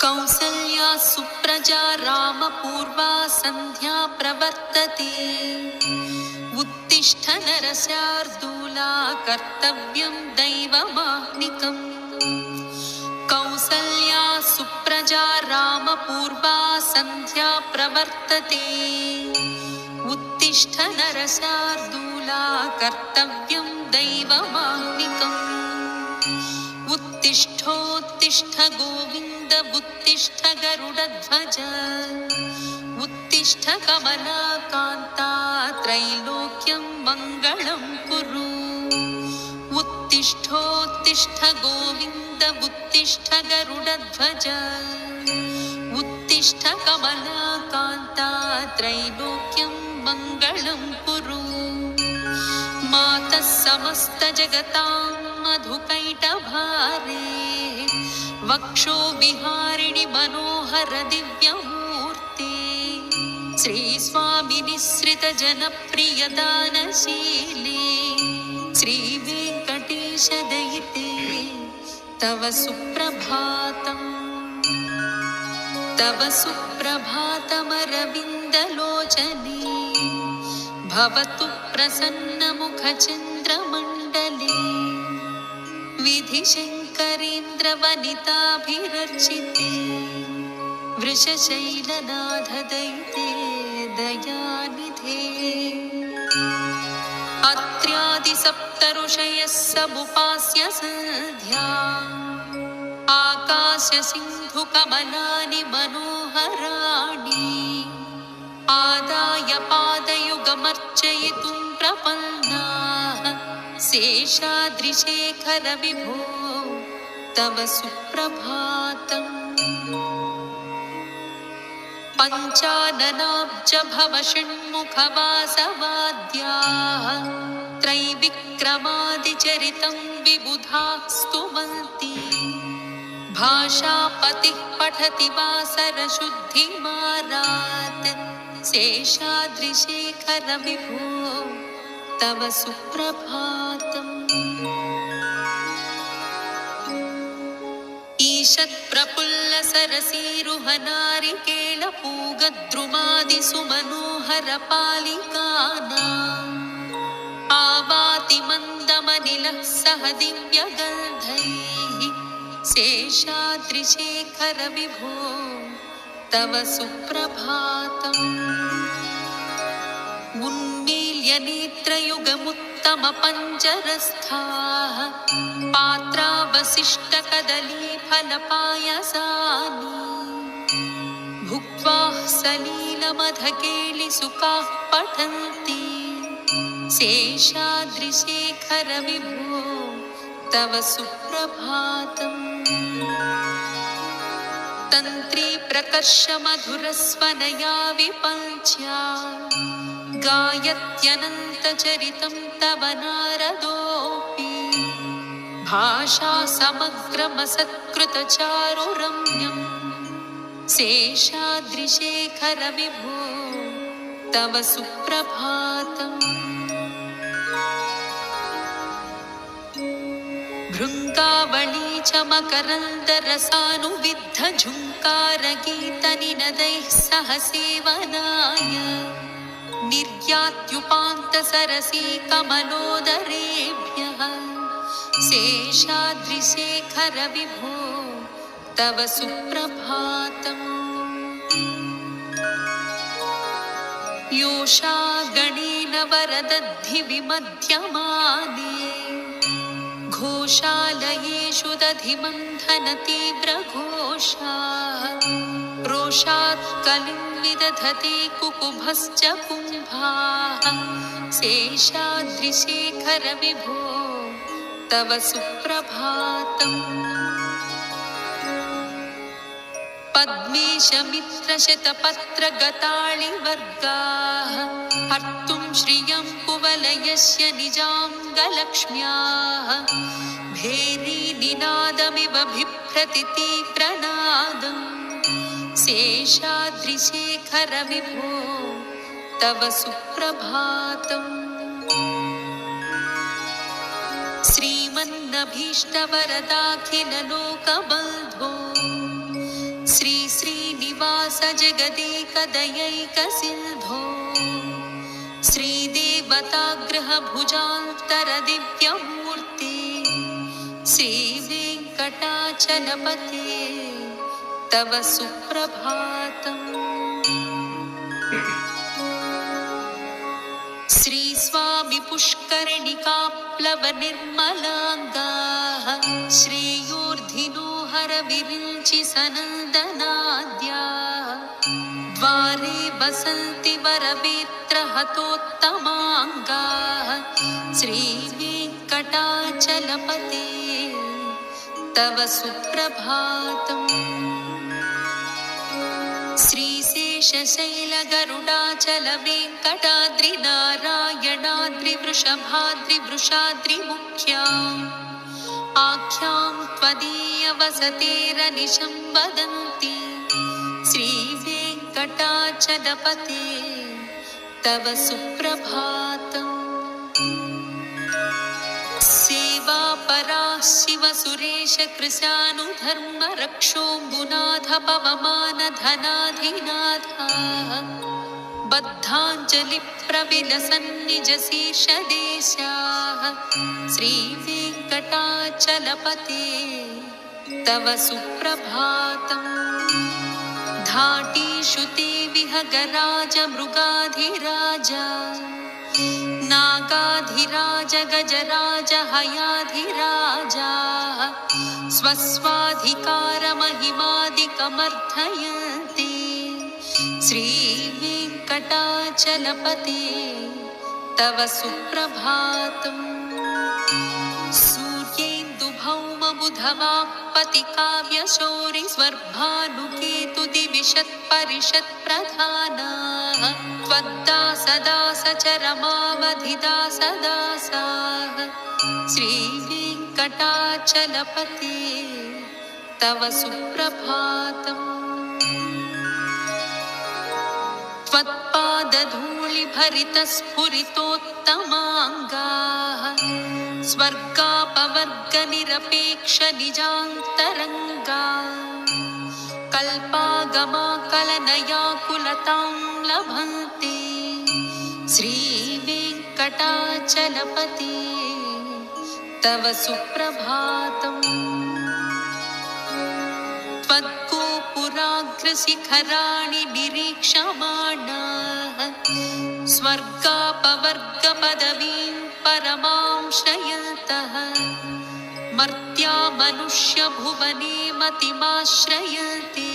कौसल्या सुप्रजा रामपूर्वा सन्ध्या प्रवर्तते। उत्तिष्ठ नरशार्दूला कर्तव्यं दैवमाह्निकम्। कौसल्या सुप्रजा रामपूर्वा सन्ध्या प्रवर्तते। उत्तिष्ठ नरशार्दूला कर्तव्यं दैवमाह्निकम्। उत्तिष्ठोत्तिष्ठ गोविन्द उत्तिष्ठ गरुडध्वज। उत्तिष्ठ कमलाकान्ता त्रैलोक्यं मङ्गलं कुरु। उत्तिष्ठोत्तिष्ठ गोविन्द उत्तिष्ठ गरुडध्वज। उत्तिष्ठ कमलाकान्ता त्रैलोक्यं मङ्गलं कुरु। मातः समस्तजगतां मधुकैटभारे। वक्षो विहारिणि मनोहर दिव्यमूर्ते। श्रीस्वामिनिःसृतजनप्रियदानशीले। श्रीवेङ्कटेशदयिते तव सुप्रभातम्। तव सुप्रभातमरविन्दलोचने। भवतु प्रसन्नमुखचन्द्रमण्डले। विधिशङ्करेन्द्रवनिताभिरर्चिते। वृषशैलनाथदयिते दयानिधे। अत्र्यादिसप्तऋषयः समुपास्य सन्ध्या। आकाशसिन्धुकमलानि मनोहराणि। आदाय पादयुगमर्चयितुं प्रपन्नाः। शेषाद्रिशेखर विभो तव सुप्रभातम्। पञ्चाननाब्ज भव षण्मुखवासवाद्याः। त्रैविक्रमादिचरितं विबुधाः स्तुवन्ति। भाषापतिः पठति वासरशुद्धिमारात्। शेषाद्रिशेखर विभो तव सुप्रभातम्। ईषत्प्रफुल्लसरसीरुहनारिकेलपूगद्रुमादिसुमनोहरपालिकानाम्। आवाति मन्दमनिलः सह दिव्यगन्धैः। शेषाद्रिशेखर विभो तव सुप्रभातम्। उन्मील्य नेत्रयुगमुत्तमपञ्जरस्थाः। पात्रावशिष्टकदलीफलपायसानि। भुक्त्वा सलीलमधकेलिसुखाः पठन्ति। शेषाद्रिशेखर विभो तव सुप्रभातम्। तन्त्री प्रकर्षमधुरस्वनया विपञ्च्या। गायत्यनन्तचरितं तव नारदोऽपि। भाषा समग्रमसत्कृतचारुरम्यम्। शेषाद्रिशेखर विभो तव सुप्रभातम्। भृङ्गावळी च मकरन्दरसानुविद्ध झुङ्कारगीतनिनदैः सह सेवनाय। निर्यात्युपान्तसरसी कमलोदरेभ्यः। शेषाद्रिशेखर विभो तव सुप्रभातम्। योषा गणेन वरदद्धि विमध्यमाने। घोषालयेषु दधिमन्थनतीव्रघोषाः। रोषात् कलिं विदधते कुकुभश्च कुम्भाः। शेषाद्रिशेखर विभो तव सुप्रभातम्। पद्मेशमित्रशतपत्रगताळिवर्गाः। हर्तुं श्रियं कुवलयस्य निजाङ्गलक्ष्म्याः। भेरीनिनादमिव बिभ्रति तीव्रनादम्। शेषाद्रिशेखर विभो तव सुप्रभातम्। श्रीमन्नभीष्टवरदाखिललोकबन्धो। श्री श्रीनिवास जगदेकदयैकसिन्धो श्रीदेवताग्रह भुजान्तर दिव्यमूर्ति श्रीवेङ्कटाचलपते तव सुप्रभातम्। श्री स्वामी पुष्करणिकाप्लव निर्मलाङ्गाः श्रेयोर्धिनो हर विरिञ्चि सनन्दनाद्याः द्वारे वसन्ति वरवेत्र हतोत्तमाङ्गाः श्रीवेङ्कटाचलपते तव सुप्रभातम्। श्रीशेषशैलगरुडाचल वेङ्कटाद्रिनारायणाद्रिवृषभाद्रिवृषाद्रिमुख्याम् आख्यां त्वदीयवसतेरनिशं वदन्ति श्रीवेङ्कटाचलपते तव सुप्रभातम्। सेवापराः शिवसुरेश कृशानुधर्म रक्षोऽम्बुनाथ पवमान धनाधिनाथाः बद्धाञ्जलिप्रविलसन्निजशीर्षदेशाः श्रीवेङ्कटाचलपते तव सुप्रभातम्। धाटीषु ते विहगराज मृगाधिराजा नागाधिराज गजराज हयाधिराजाः स्वस्वाधिकारमहिमादिकमर्थयन्ति श्रीवेङ्कटाचलपते तव सुप्रभातम्। सूर्येन्दुभौमबुधवाक्पतिकाव्यशौरिस्वर्भानुकेतुदिविशत्परिषत्प्रधानाः त्वद्दासदासचरमावधिदासदासाः श्रीवेङ्कटाचलपते तव सुप्रभातम्। त्वत्पादधूलिभरितस्फुरितोत्तमाङ्गाः स्वर्गापवर्गनिरपेक्ष निजान्तरङ्गा कल्पागमाकलनयाकुलतां लभन्ते श्रीवेङ्कटाचलपते तव सुप्रभातम्। त्वद्गोपुराग्रशिखराणि निरीक्षमाणाः स्वर्गापवर्गपदवीं परमां श्रयन्तः मर्त्या मनुष्यभुवने मतिमाश्रयन्ते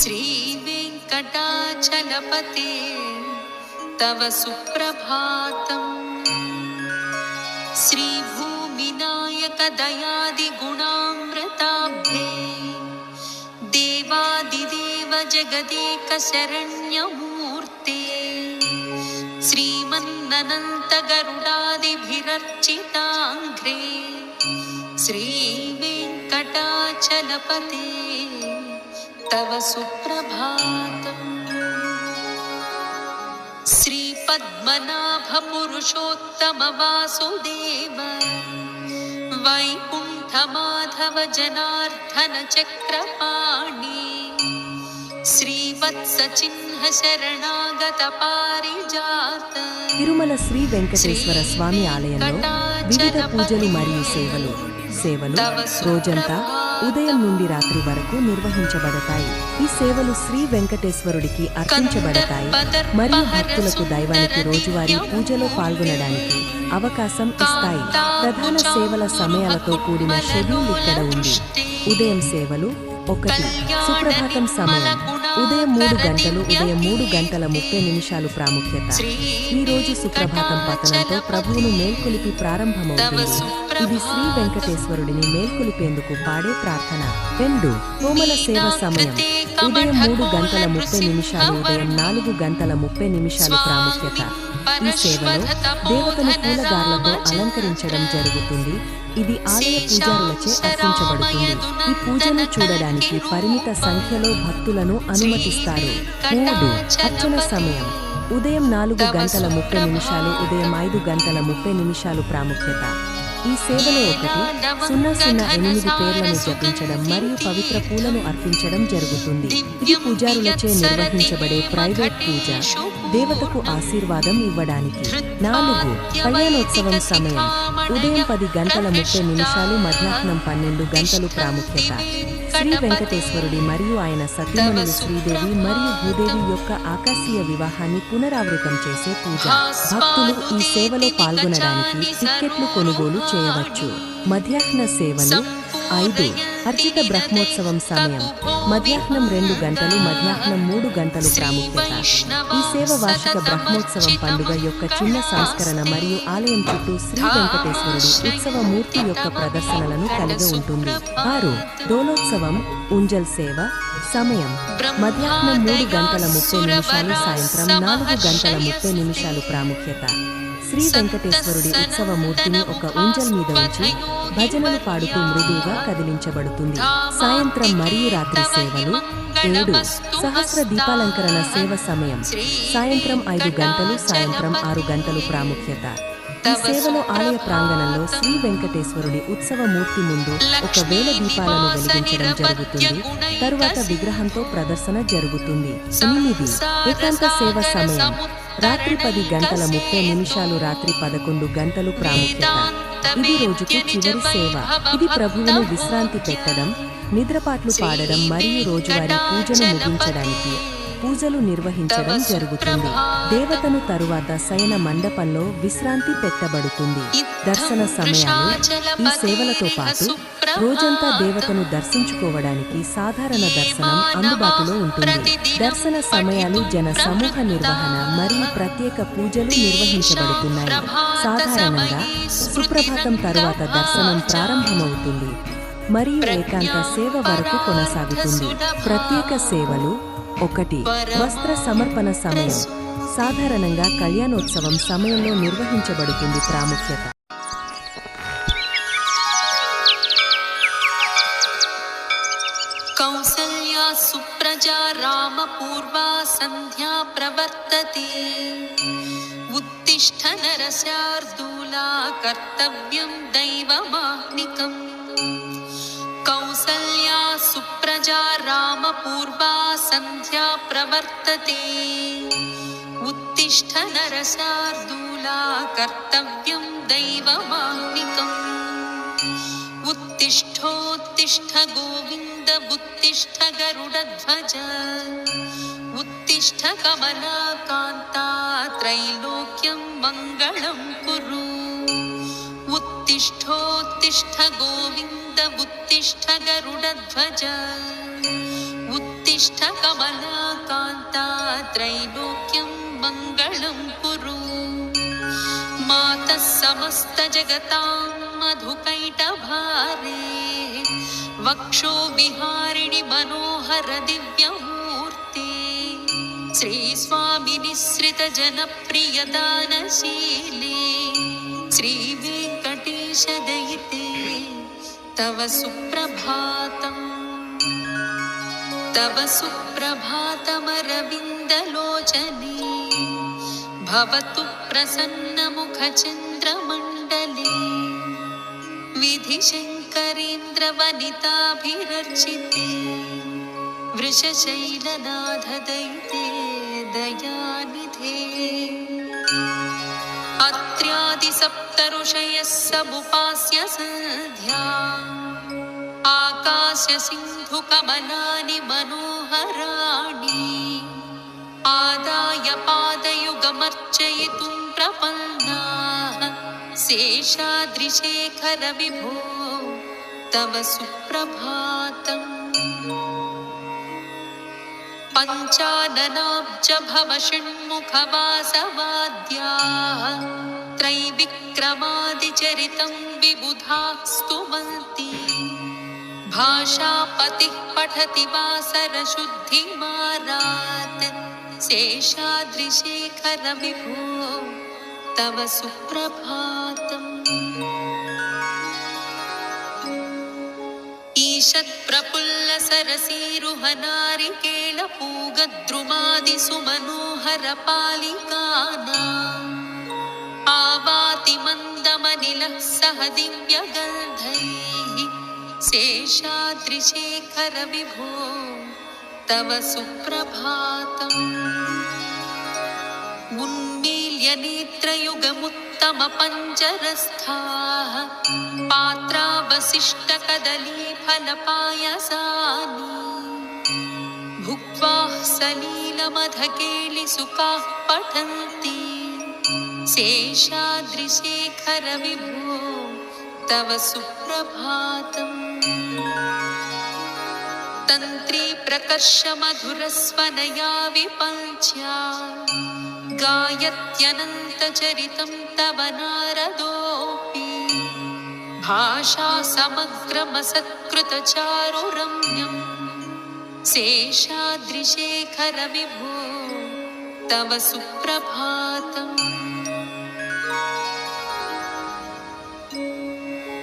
श्रीवेङ्कटाचलपते तव सुप्रभातम्। श्रीभूमिनायकदयादिगुणामृताब्धे देवादिदेव जगदेकशरण्यमूर्ते श्रीमन्ननन्तगरुडादिभिरर्चिताङ्घ्रे श्रीवेङ्कटाचलपते तव सुप्रभातम्। श्रीपद्मनाभपुरुषोत्तम वासुदेव वैकुण्ठमाधव जनार्दन चक्रपाणि श्रीवत्सचिह्न शरणागत पारिजात తిరుమల శ్రీ వెంకటేశ్వర స్వామి ఆలయంలో వివిధ పూజలు మరియు సేవలు రోజంతా ఉదయం నుండి రాత్రి వరకు నిర్వహించబడతాయి. ఈ సేవలు శ్రీ వెంకటేశ్వరుడికి అర్పించబడతాయి మరియు భక్తులకు దైవానికి రోజువారీ పూజలో పాల్గొనడానికి అవకాశం ఇస్తాయి. ప్రధాన సేవల సమయాలతో కూడిన షెడ్యూల్ ఇక్కడ ఉంది. ఉదయం సేవలు 1 సుప్రభాతం సమయం ఉదయం 3 గంటలు ఉదయం 3 గంటల 30 నిమిషాలు ప్రాముఖ్యత. ఈ రోజు సుప్రభాతం పతనంతో ప్రభువును మేల్కొలిపి ప్రారంభమవుతుంది. ఇది శ్రీ వెంకటేశ్వరుడిని మేల్కొలిపేందుకు పాడే ప్రార్థన. 2 కోమల సేవ సమయం ఉదయం 3 గంటల 30 నిమిషాలు ఉదయం 4 గంటల 30 నిమిషాలు ప్రాముఖ్యత. ఈ సేవలో దేవతను పూలగార్లతో అలంకరించడం జరుగుతుంది. ఇది ఆలయ పూజారులచే అర్పించబడుతుంది. ఈ పూజను చూడడానికి పరిమిత సంఖ్యలో భక్తులను అనుమతిస్తారు. 3 అర్చన సమయం ఉదయం 4 గంటల 30 నిమిషాలు ఉదయం 5 గంటల 30 నిమిషాలు ప్రాముఖ్యత. ఈ సేవలో 1-0-0-8 పేర్లను జపించడం మరియు పవిత్ర పూలను అర్పించడం జరుగుతుంది. ఇది పూజారులచే నిర్వహించబడే ప్రైవేట్ పూజ, దేవతకు ఆశీర్వాదం ఇవ్వడానికి. 4 కళ్యాణోత్సవం సమయం ఉదయం 10:30 మధ్యాహ్నం 12 ప్రాముఖ్యత. శ్రీ వెంకటేశ్వరుడి మరియు ఆయన సతీమణులు శ్రీదేవి మరియు భూదేవి యొక్క ఆకాశీయ వివాహాన్ని పునరావృతం చేసే పూజ. భక్తులు ఈ సేవలో పాల్గొనడానికి టిక్కెట్లు కొనుగోలు చేయవచ్చు. మధ్యాహ్న సేవలు 5 అర్చిత బ్రహ్మోత్సవం సమయం మధ్యాహ్నం 2 మధ్యాహ్నం 3 ప్రాముఖ్యత. ఈ సేవ వార్షిక బ్రహ్మోత్సవం పండుగ యొక్క చిన్న సంస్కరణ మరియు ఆలయం చుట్టూ శ్రీ వెంకటేశ్వరుడి ఉత్సవ మూర్తి యొక్క ప్రదర్శనలను కలిగి ఉంటుంది. 6 డోలోత్సవం ఉంజల్ సేవ సమయం మధ్యాహ్నం 3:30 సాయంత్రం 4:30 ప్రాముఖ్యత. శ్రీ వెంకటేశ్వరుడి ఉత్సవ మూర్తిని ఒక ఉంజల్ మీద ఉంచి భజనలు పాడుతూ మృదువుగా కదిలించబడుతుంది. సాయంత్రం మరియు రాత్రి సేవలు 7 సహస్ర దీపాలంకరణ సేవ సమయం సాయంత్రం 5 సాయంత్రం 6 ప్రాముఖ్యత. ఈ సేవలో ఆలయ ప్రాంగణంలో శ్రీ వెంకటేశ్వరుడి ఉత్సవ మూర్తి ముందు 1000 దీపాలను వెలిగించడం జరుగుతుంది. తరువాత విగ్రహంతో ప్రదర్శన జరుగుతుంది. 8 ఏకాంత సేవ సమయం రాత్రి 10:30 రాత్రి 11 ప్రాముఖ్యత. ఇది రోజుకు చివరి సేవ. ఇది ప్రభువును విశ్రాంతి పెట్టడం, నిద్రపాట్లు పాడడం మరియు రోజువారీ పూజను ముగించడానికి పూజలు నిర్వహించడం జరుగుతుంది. దేవతను తరువాత శయన మండపంలో విశ్రాంతి పెట్టబడుతుంది. దర్శన సమయాలు ఈ సేవలతో పాటు రోజంతా దేవతను దర్శించుకోవడానికి సాధారణ దర్శనం అందుబాటులో ఉంటుంది. దర్శన సమయాలు జన సమూహ నిర్వహణ మరియు ప్రత్యేక పూజలు నిర్వహించబడుతున్నాయి. సాధారణంగా సుప్రభాతం తరువాత దర్శనం ప్రారంభమవుతుంది మరియు ఏకాంత సేవ వరకు కొనసాగుతుంది. ప్రత్యేక సేవలు 1 వస్త్ర సమర్పణ సమయం సాధారణంగా కళ్యాణోత్సవం సమయంలో నిర్వహించబడుతుంది. ప్రాముఖ్యత కౌసల్యా సుప్రజా రామ పూర్వా సంధ్యా ప్రవర్తతే ఉత్తిష్ఠ నరశార్దూలా కర్తవ్యం దైవమాహ్నికం. కౌసల్యా సుప్రజా రామ పూర్వా సంధ్యా ప్రవర్తతే ఉత్తిష్ఠ నరశార్దూలా కర్తవ్యం దైవమాహ్నికం. ఉత్తిష్ఠోత్తిష్ఠ గోవింద ఉత్తిష్ఠ గరుడధ్వజ ఉత్తిష్ఠ కమలాకాంతా త్రైలోక్యం మంగళం కురు. ఉత్తిష్ఠోత్తిష్ఠ గోవింద ఉత్తిష్ఠ గరుడధ్వజ ఉత్తిష్ఠ కమలాకాంతా త్రైలోక్యం మంగళం కురు. మాతః సమస్త జగతాం మధుకైటభారే వక్షో విహారిణి మనోహర దివ్యమూర్తే శ్రీ స్వామి నిశ్రిత జనప్రియ దానశీలే శ్రీ వెంకటేశ దయితే తవ సుప్రభాతం. తవ సుప్రభాతమరవిందలోచనే భవతు ప్రసన్నముఖచంద్రమండలే విధిశంకరేంద్ర వనితాభిరర్చితే వృషశైలనాథ దయితే దయానిధే. అత్ర్యాది సప్తఋషయః సముపాస్య సంధ్యా ఆకాశ సింధు కమలాని మనోహరాణి ఆదాయ పాదయుగమర్చయితుం ప్రపన్నాః శేషాద్రిశేఖర విభో తవ సుప్రభాతం. పంచాననాబ్జ భవ షణ్ముఖ వాసవాద్యాః త్రైవిక్రమాదిచరితం విబుధాః స్తువంతి భాషాపతిః పఠతి వాసర శుద్ధిమారాత్ శేషాద్రిశేఖర విభో తవ సుప్రభాతం. ఈషత్ ప్రఫుల్ల సరసీరుహ నారికేళ పూగద్రుమాది సుమనోహర పాలికానా ఆవాతి మంద मन्दमनिलः सह दिव्यगन्धैः शेषाद्रिशेखर विभो तव सुप्रभातम् उन्मील्य नेत्रयुगमुत्तमपञ्जरस्थाः पात्रावशिष्टकदलीफलपायसानि भुक्त्वा सलीलमधकेलिसुखाः पठन्ति शेषाद्रिशेखर विभो तव सुप्रभातम् तन्त्री प्रकर्षमधुरस्वनया विपञ्च्या गायत्यनन्तचरितं तव नारदोऽपि भाषा समग्रमसत्कृतचारुरम्यम् शेषाद्रिशेखर विभो तव सुप्रभातम्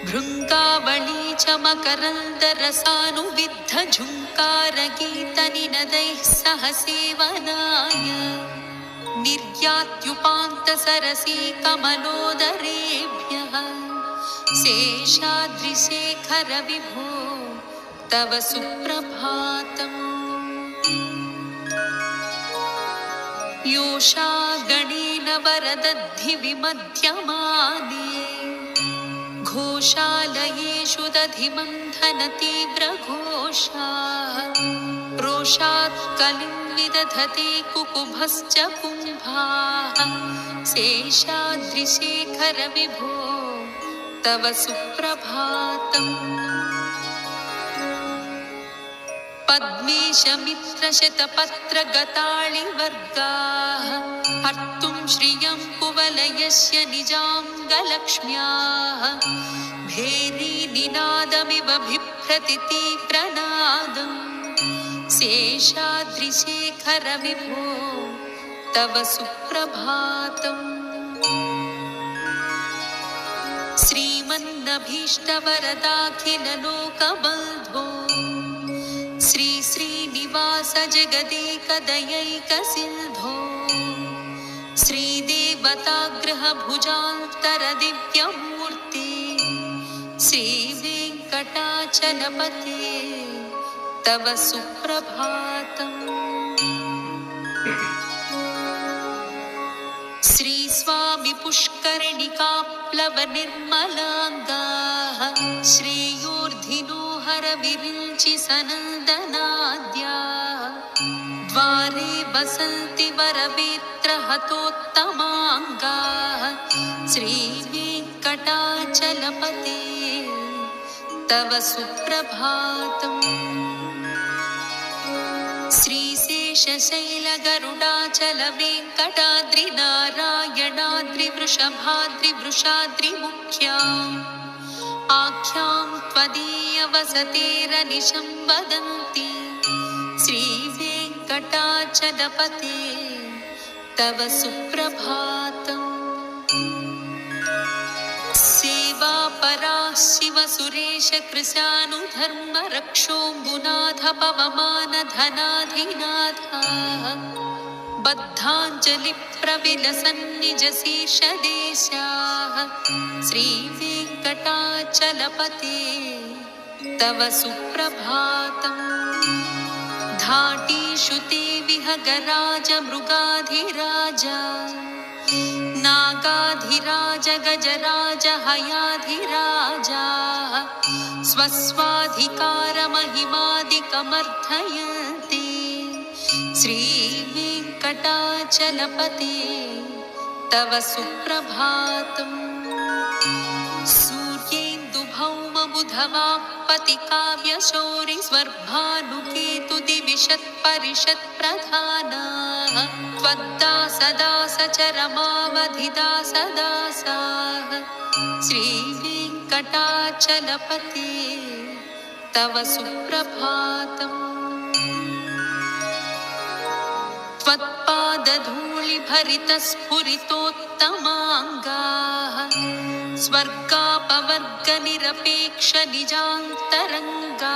भृङ्गावळी च मकरन्दरसानुविद्धझुङ्कारगीतनिनदैः सह सेवनाय निर्यात्युपान्तसरसी कमलोदरेभ्यः शेषाद्रिशेखर विभो तव सुप्रभातम् योषा गणेन वरदद्धि विमध्यमाने घोषालयेषु दधिमन्थनतीव्रघोषा रोषात् कलिं विदधते कुकुभश्च कुम्भाः शेषाद्रिशेखर विभो तव सुप्रभातम् पद्मेशमित्रशतपत्रगताळिवर्गाः हर्तुं श्रियं कुवलयस्य निजाङ्गलक्ष्म्याः भेरीनिनादमिव बिभ्रति तीव्रनादम् शेषाद्रिशेखर विभो तव सुप्रभातम् श्रीमन्नभीष्टवरदाखिललोकबन्धो श्री श्रीनिवास जगदेकदयैकसिन्धो श्रीदेवताग्रहभुजान्तरदिव्यमूर्ति श्रीवेङ्कटाचलपते तव सुप्रभातम् श्रीस्वामि पुष्करिणिकाप्लवनिर्मलाङ्गाः श्रेयोर्धिनो हरविरिञ्चि सनन्दनाद्याः द्वारे वसन्ति वरवेत्रहतोत्तमाङ्गाः श्रीवेङ्कटाचलपते तव सुप्रभातम् श्रीशेषशैलगरुडाचलवेङ्कटाद्रिनारायणाद्रिवृषभाद्रिवृषाद्रिमुख्याम् आख्यां त्वदीयवसतेरनिशं वदन्ति श्रीवेङ्कटाचलपते तव सुप्रभातम् सेवापराः शिवसुरेश कृशानुधर्मरक्षोऽम्बुनाथ पवमानधनाधिनाथाः बद्धाञ्जलिप्रविलसन्निजशीर्षदेशाः श्रीवेङ्कटाचलपते तव सुप्रभातम् धाटीषु ते विहगराजमृगाधिराजा नागाधिराज गजराज हयाधिराजाः स्वस्वाधिकारमहिमादिकमर्थयन्ति श्रीवेङ्कटाचलपते तव सुप्रभातम् सूर्येन्दुभौमबुधवाप्पतिकाव्यशौरिस्वर्भानुकेतुदिविशत्परिषत्प्रधानाः त्वद्दासदासचरमावधिदासदासाः श्रीवेङ्कटाचलपते तव सुप्रभातम् त्वत्पादधूलिभरितस्फुरितोत्तमाङ्गाः स्वर्गापवर्गनिरपेक्षनिजान्तरङ्गा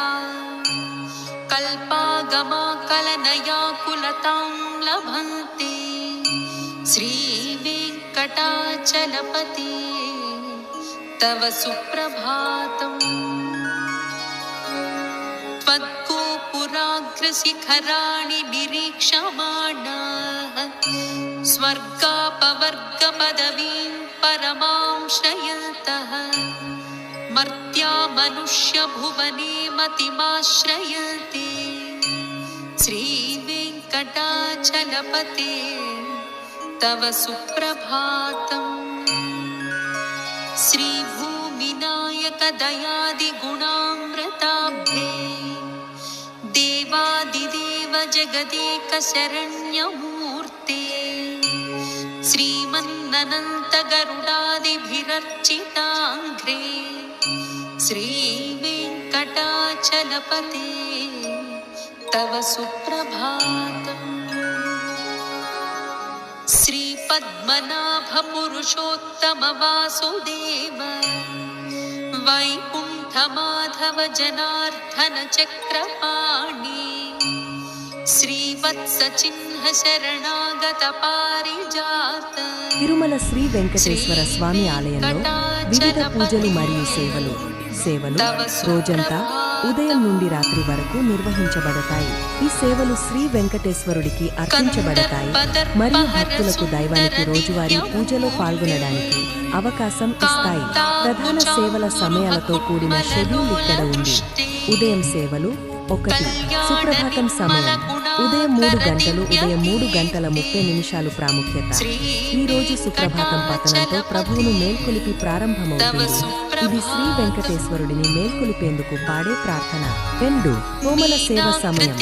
कल्पागमाकलनयाकुलतां लभन्ते श्रीवेङ्कटाचलपते तव सुप्रभातम् त्वद्गोपुराग्रशिखराणि निरीक्षमाणाः स्वर्गापवर्गपदवीं परमां श्रयन्तः मर्त्या मनुष्यभुवने मतिमाश्रयन्ते श्रीवेङ्कटाचलपते तव सुप्रभातम् श्रीभूमिनायकदयादिगुणामृताब्धे देवादिदेव जगदेकशरण्यमूर्ते श्रीमन्ननन्तगरुडादिभिरर्चिताङ्घ्रे श्रीवेङ्कटाचलपते तव सुप्रभातम् श्रीपद्मनाभपुरुषोत्तमवासुदेव वैकुण्ठमाधव जनार्दन चक्रपाणि श्रीवत्सचिह्न शरणागत पारिजात తిరుమల శ్రీ వెంకటేశ్వర స్వామి ఆలయంలో వివిధ పూజలు మరియు సేవలు రోజంతా ఉదయం నుండి రాత్రి వరకు నిర్వహించబడతాయి. ఈ సేవలు శ్రీ వెంకటేశ్వరుడికి అర్పించబడతాయి మరియు భక్తులకు దైవానికి రోజువారీ పూజలో పాల్గొనడానికి అవకాశం ఇస్తాయి. ప్రధాన సేవల సమయాలతో కూడిన షెడ్యూల్ ఇక్కడ ఉంది. ఉదయం సేవలు 1 సుప్రభాతం సమయం ఉదయం 3 గంటలు ఉదయం 3 గంటల 30 నిమిషాలు ప్రాముఖ్యత. ఈ రోజు సుప్రభాతం పతనంతో ప్రభువును మేల్కొలిపి ప్రారంభమవుతుంది. ఇది శ్రీ వెంకటేశ్వరుడిని మేల్కొలిపేందుకు పాడే ప్రార్థన. 2 కోమల సేవ సమయం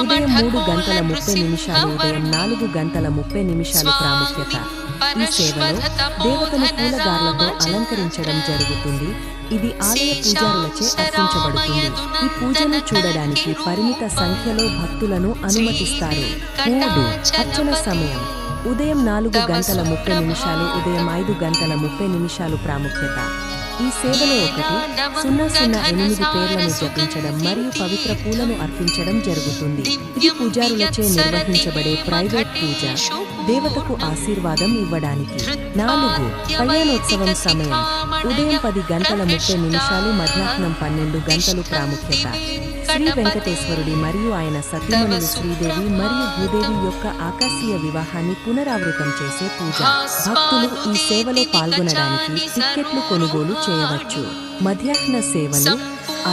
ఉదయం 3 గంటల 30 నిమిషాలు ఉదయం 4 గంటల 30 నిమిషాలు ప్రాముఖ్యత. ఈ సేవలో దేవతను పూలగార్లతో అలంకరించడం జరుగుతుంది. ఇది ఆలయ పూజారులచే అర్పించబడుతుంది. ఈ పూజను చూడడానికి పరిమిత సంఖ్యలో భక్తులను అనుమతిస్తారు. 3 అర్చన సమయం ఉదయం 4 గంటల 30 నిమిషాలు ఉదయం 5 గంటల 30 నిమిషాలు ప్రాముఖ్యత. ఈ సేవలో 1-008 పేర్లను జపించడం మరియు పవిత్ర పూలను అర్పించడం జరుగుతుంది. ఇది పూజారులచే నిర్వహించబడే ప్రైవేట్ పూజ, దేవతకు ఆశీర్వాదం ఇవ్వడానికి. 4 కళ్యాణోత్సవం సమయం ఉదయం 10 గంటల 30 నిమిషాలు మధ్యాహ్నం 12 గంటలు ప్రాముఖ్యత. శ్రీ వెంకటేశ్వరుడి మరియు ఆయన సతీమణులు శ్రీదేవి మరియు భూదేవి యొక్క ఆకాశీయ వివాహాన్ని పునరావృతం చేసే పూజ. భక్తులు ఈ సేవలో పాల్గొనడానికి టిక్కెట్లు కొనుగోలు చేయవచ్చు. మధ్యాహ్న సేవలు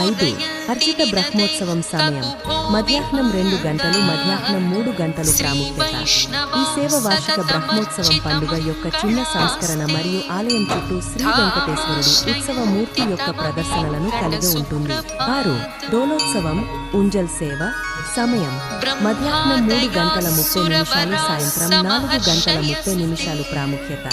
5 అర్చిత బ్రహ్మోత్సవం సమయం మధ్యాహ్నం 2 గంటలు మధ్యాహ్నం 3 గంటలు ప్రాముఖ్యత. ఈ సేవ వార్షిక బ్రహ్మోత్సవం పండుగ యొక్క చిన్న సంస్కరణ మరియు ఆలయం చుట్టూ శ్రీ వెంకటేశ్వరుడి ఉత్సవ మూర్తి యొక్క ప్రదర్శనలను కలిగి ఉంటుంది. 6 డోలోత్సవం ఉంజల్ సేవ సమయం మధ్యాహ్నం 3 గంటల 30 నిమిషాలు సాయంత్రం 4 గంటల 30 నిమిషాలు ప్రాముఖ్యత.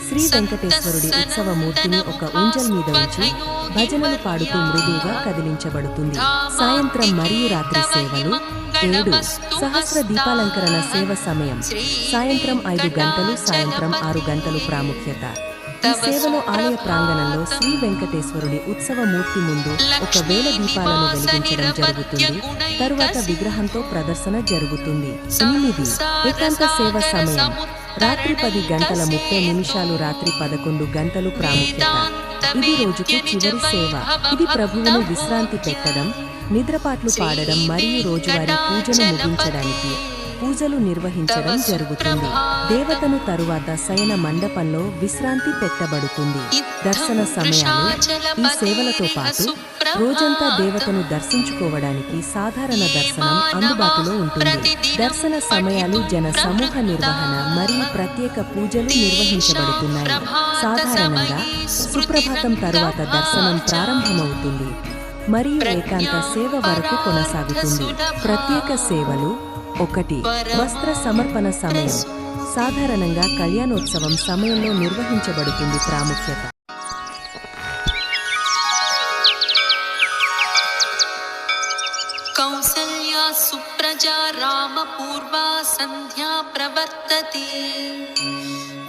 శ్రీ వెంకటేశ్వరుడి ఉత్సవ మూర్తిని ఒక ఉంజల్ మీద ఉంచి భజనలు పాడుతూ మృదువుగా కదిలించబడుతుంది. సాయంత్రం మరియు రాత్రి సేవలు 7 సహస్ర దీపాలంకరణ సేవ సమయం సాయంత్రం 5 గంటలు సాయంత్రం 6 గంటలు ప్రాముఖ్యత. ఈ సేవలో ఆలయ ప్రాంగణంలో శ్రీ వెంకటేశ్వరుడి ఉత్సవ మూర్తి ముందు 1000 దీపాలను వెలిగించడం జరుగుతుంది. తరువాత విగ్రహంతో ప్రదర్శన జరుగుతుంది. 8 ఏకాంత సేవ సమయం రాత్రి 10 గంటల 30 నిమిషాలు రాత్రి 11 గంటలు ప్రాముఖ్యత. ఇది రోజుకు చివరి సేవ. ఇది ప్రభువును విశ్రాంతి పెట్టడం, నిద్రపాట్లు పాడడం మరియు రోజువారీ పూజను ముగించడానికి పూజలు నిర్వహించడం జరుగుతుంది. దేవతను తరువాత శయన మండపంలో విశ్రాంతి పెట్టబడుతుంది. దర్శన సమయాలు ఈ సేవలతో పాటు రోజంతా దేవతను దర్శించుకోవడానికి సాధారణ దర్శనం అందుబాటులో ఉంటుంది. దర్శన సమయాలు జన సమూహ నిర్వహణ మరియు ప్రత్యేక పూజలు నిర్వహించబడుతున్నాయి. సాధారణంగా సుప్రభాతం తరువాత దర్శనం ప్రారంభమవుతుంది మరియు ఏకాంత సేవ వరకు కొనసాగుతుంది. ప్రత్యేక సేవలు 1 వస్త్ర సమర్పణ సమయం సాధారణంగా కళ్యాణోత్సవం సమయంలో నిర్వహించబడుతుంది. ప్రాముఖ్యత కౌసల్యా సుప్రజా రామ పూర్వా సంధ్యా ప్రవర్తతే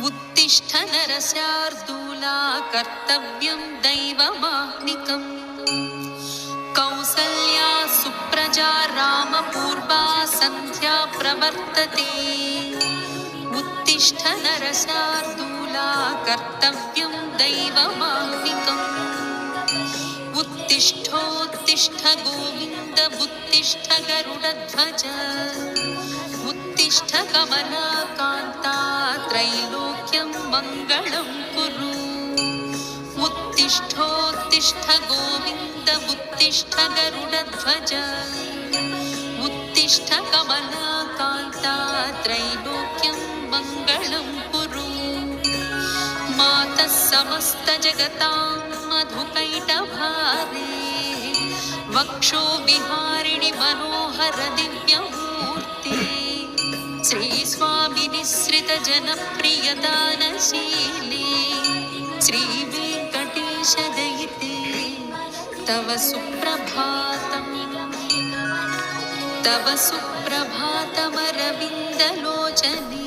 ఉత్తిష్ఠ నరశార్దూలా కర్తవ్యం దైవమాహ్నికం. కౌసల్యా సుప్రజా రామ పూర్వా సంధ్యా ప్రవర్తతే ఉత్తిష్ఠ నరశార్దూల कर्तव्यं दैवमाह्निकम् उत्तिष्ठोत्तिष्ठ गोविन्द उत्तिष्ठ गरुडध्वज उत्तिष्ठ कमलाकान्ता त्रैलोक्यं मङ्गलं कुरु उत्तिष्ठोत्तिष्ठ गोविन्द उत्तिष्ठ गरुडध्वज उत्तिष्ठ कमलाकान्ता त्रैलोक्यं मङ्गलं कुरु मातः समस्तजगतां मधुकैटभारे वक्षो विहारिणि मनोहर दिव्यमूर्ते श्रीस्वामिनिःसृतजनप्रियदानशीले श्रीवेङ्कटेशदयिते तव सुप्रभातम् तव सुप्रभातमरविन्दलोचने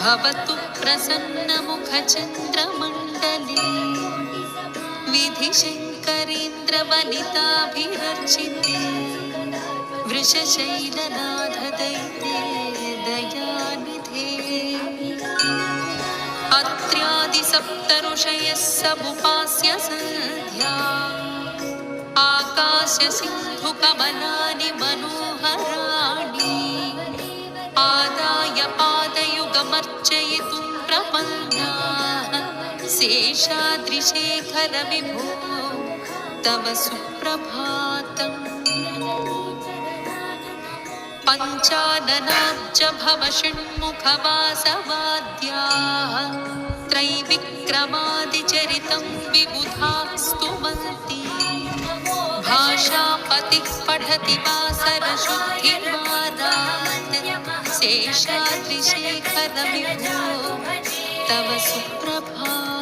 भवतु प्रसन्नमुखचन्द्रमण्डले विधिशङ्करेन्द्रवनिताभिरर्चिते वृषशैलनाथदैते दयानिधे अत्र्यादिसप्तऋषयः समुपास्य सन्ध्या आकाशसिन्धुकमलानि मनोहराणि आदाय पादयुगमर्चयितुं प्रपन्नाः शेषाद्रिशेखर विभो तव सुप्रभातम् पञ्चाननाब्ज भव षण्मुखवासवाद्याः त्रैविक्रमादिचरितं विबुधाः स्तुवन्ति भाषापतिः पठति वासरशुद्धिर्वादात् शेषाद्रिशेखर विभो तव सुप्रभातम्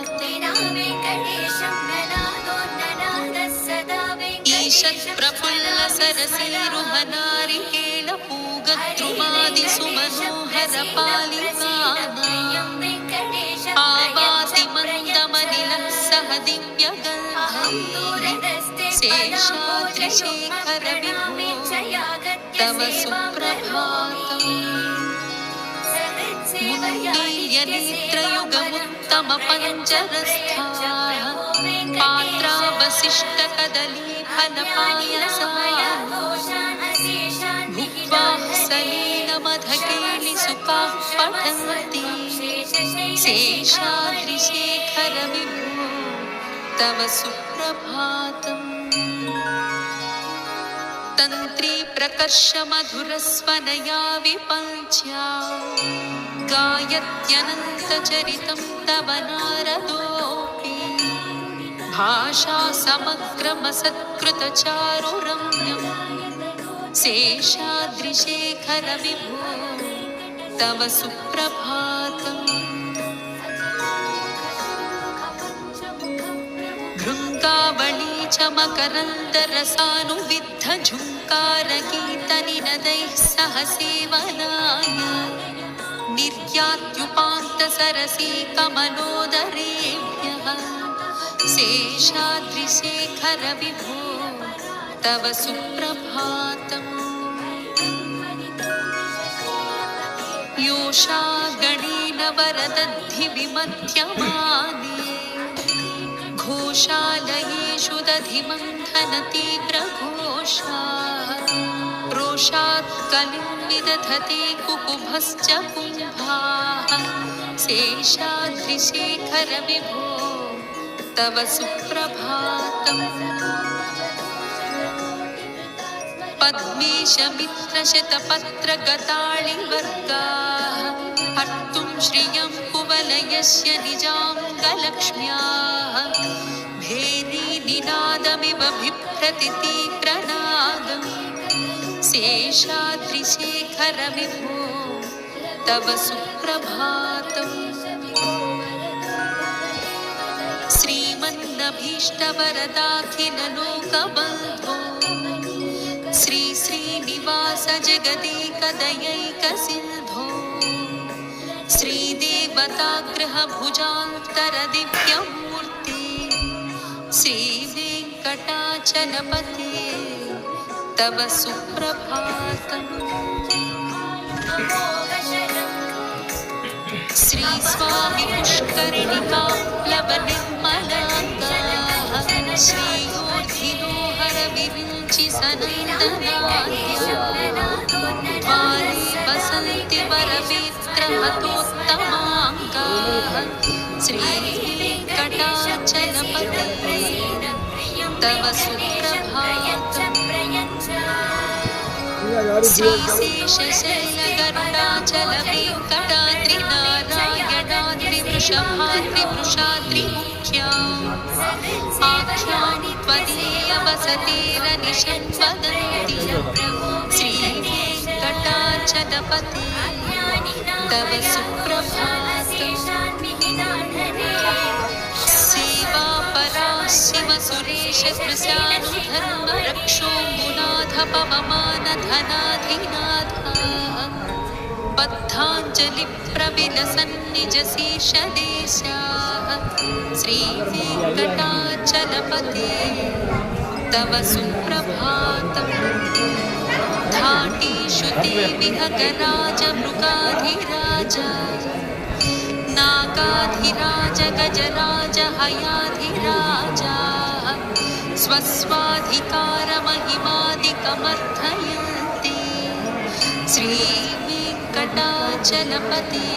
ईषत्प्रफुल्लसरसीरुहनारिकेलपूगद्रुमादिसुमनोहरपालिकानाम् आवाति मन्दमनिलः सह दिव्यगन्धैः शेषाद्रिशेखर विभो तव सुप्रभातम् मुन्नील्यनेत्रयुगमुत्तमपञ्चरस्थाः पात्रावशिष्टकदलीफलपायसाः भुक्त्वा सलीलमधकेलिसुखाः पठन्ति शेषाद्रिशेखर विभो तव सुप्रभातम् तन्त्री प्रकर्षमधुरस्वनया विपञ्च्या गायत्यनन्तचरितं तव नारदोऽपि भाषा समग्रमसत्कृतचारुरम्यं शेषाद्रिशेखर विभो तव सुप्रभातम् भृङ्गावळी च मकरन्दरसानुविद्धझुङ्कारगीतनिनदैः सह सेवनाय निर्यात्युपान्तसरसी कमलोदरेभ्यः शेषाद्रिशेखर विभो तव सुप्रभातम् योषा गणेन वरदद्धि विमध्यमाने घोषालयेषु दधिमन्थनतीव्रघोषा रोषात् कलिं विदधते कुकुभश्च कुम्भाः शेषाद्रिशेखर विभो तव सुप्रभातम् पद्मेशमित्रशतपत्रगताळिवर्गाः हर्तुं श्रियं कुवलयस्य निजाङ्गलक्ष्म्याः भेरीनिनादमिव बिभ्रति तीव्रनादम् शेषाद्रिशेखर विभो तव सुप्रभातम् श्रीमन्नभीष्टवरदाखिललोकबन्धो श्री श्रीनिवास जगदेकदयैकसिन्धो श्रीदेवताग्रहभुजान्तरदिव्यमूर्ते श्रीवेङ्कटाचलपते तव सुप्रभातम् श्री स्वामी पुष्करिणिका प्लवनिर्मलाङ्गाः श्रीयोधिनोहर विरिञ्चि सनन्दनाद्याः वसन्ति वरवेत्रहतोत्तमाङ्गाः श्रीवेङ्कटाचलपते तव सुप्रभातम् श्रीशैलगरुडाचलवेङ्कटाद्रिनारायणाद्रिवृषभाद्रिवृषाद्रिमुख्याम् आख्यां त्वदीयवसतेरनिशं वदन्ति श्रीवेङ्कटाचलपते तव सुप्रभातम् सेवापरा शिवसुरेश कृशानुधर्मरक्षो मुनाथ पवमानधनाधिनाथाः बद्धाञ्जलिप्रविलसन्निजशीर्षदेशाः श्रीवेङ्कटाचलपते तव सुप्रभातम् धाटीषु ते विहगराजमृगाधिराज नागाधिराज गजराज हयाधिराजाः स्वस्वाधिकारमहिमादिकमर्थयन्ति श्रीवेङ्कटाचलपते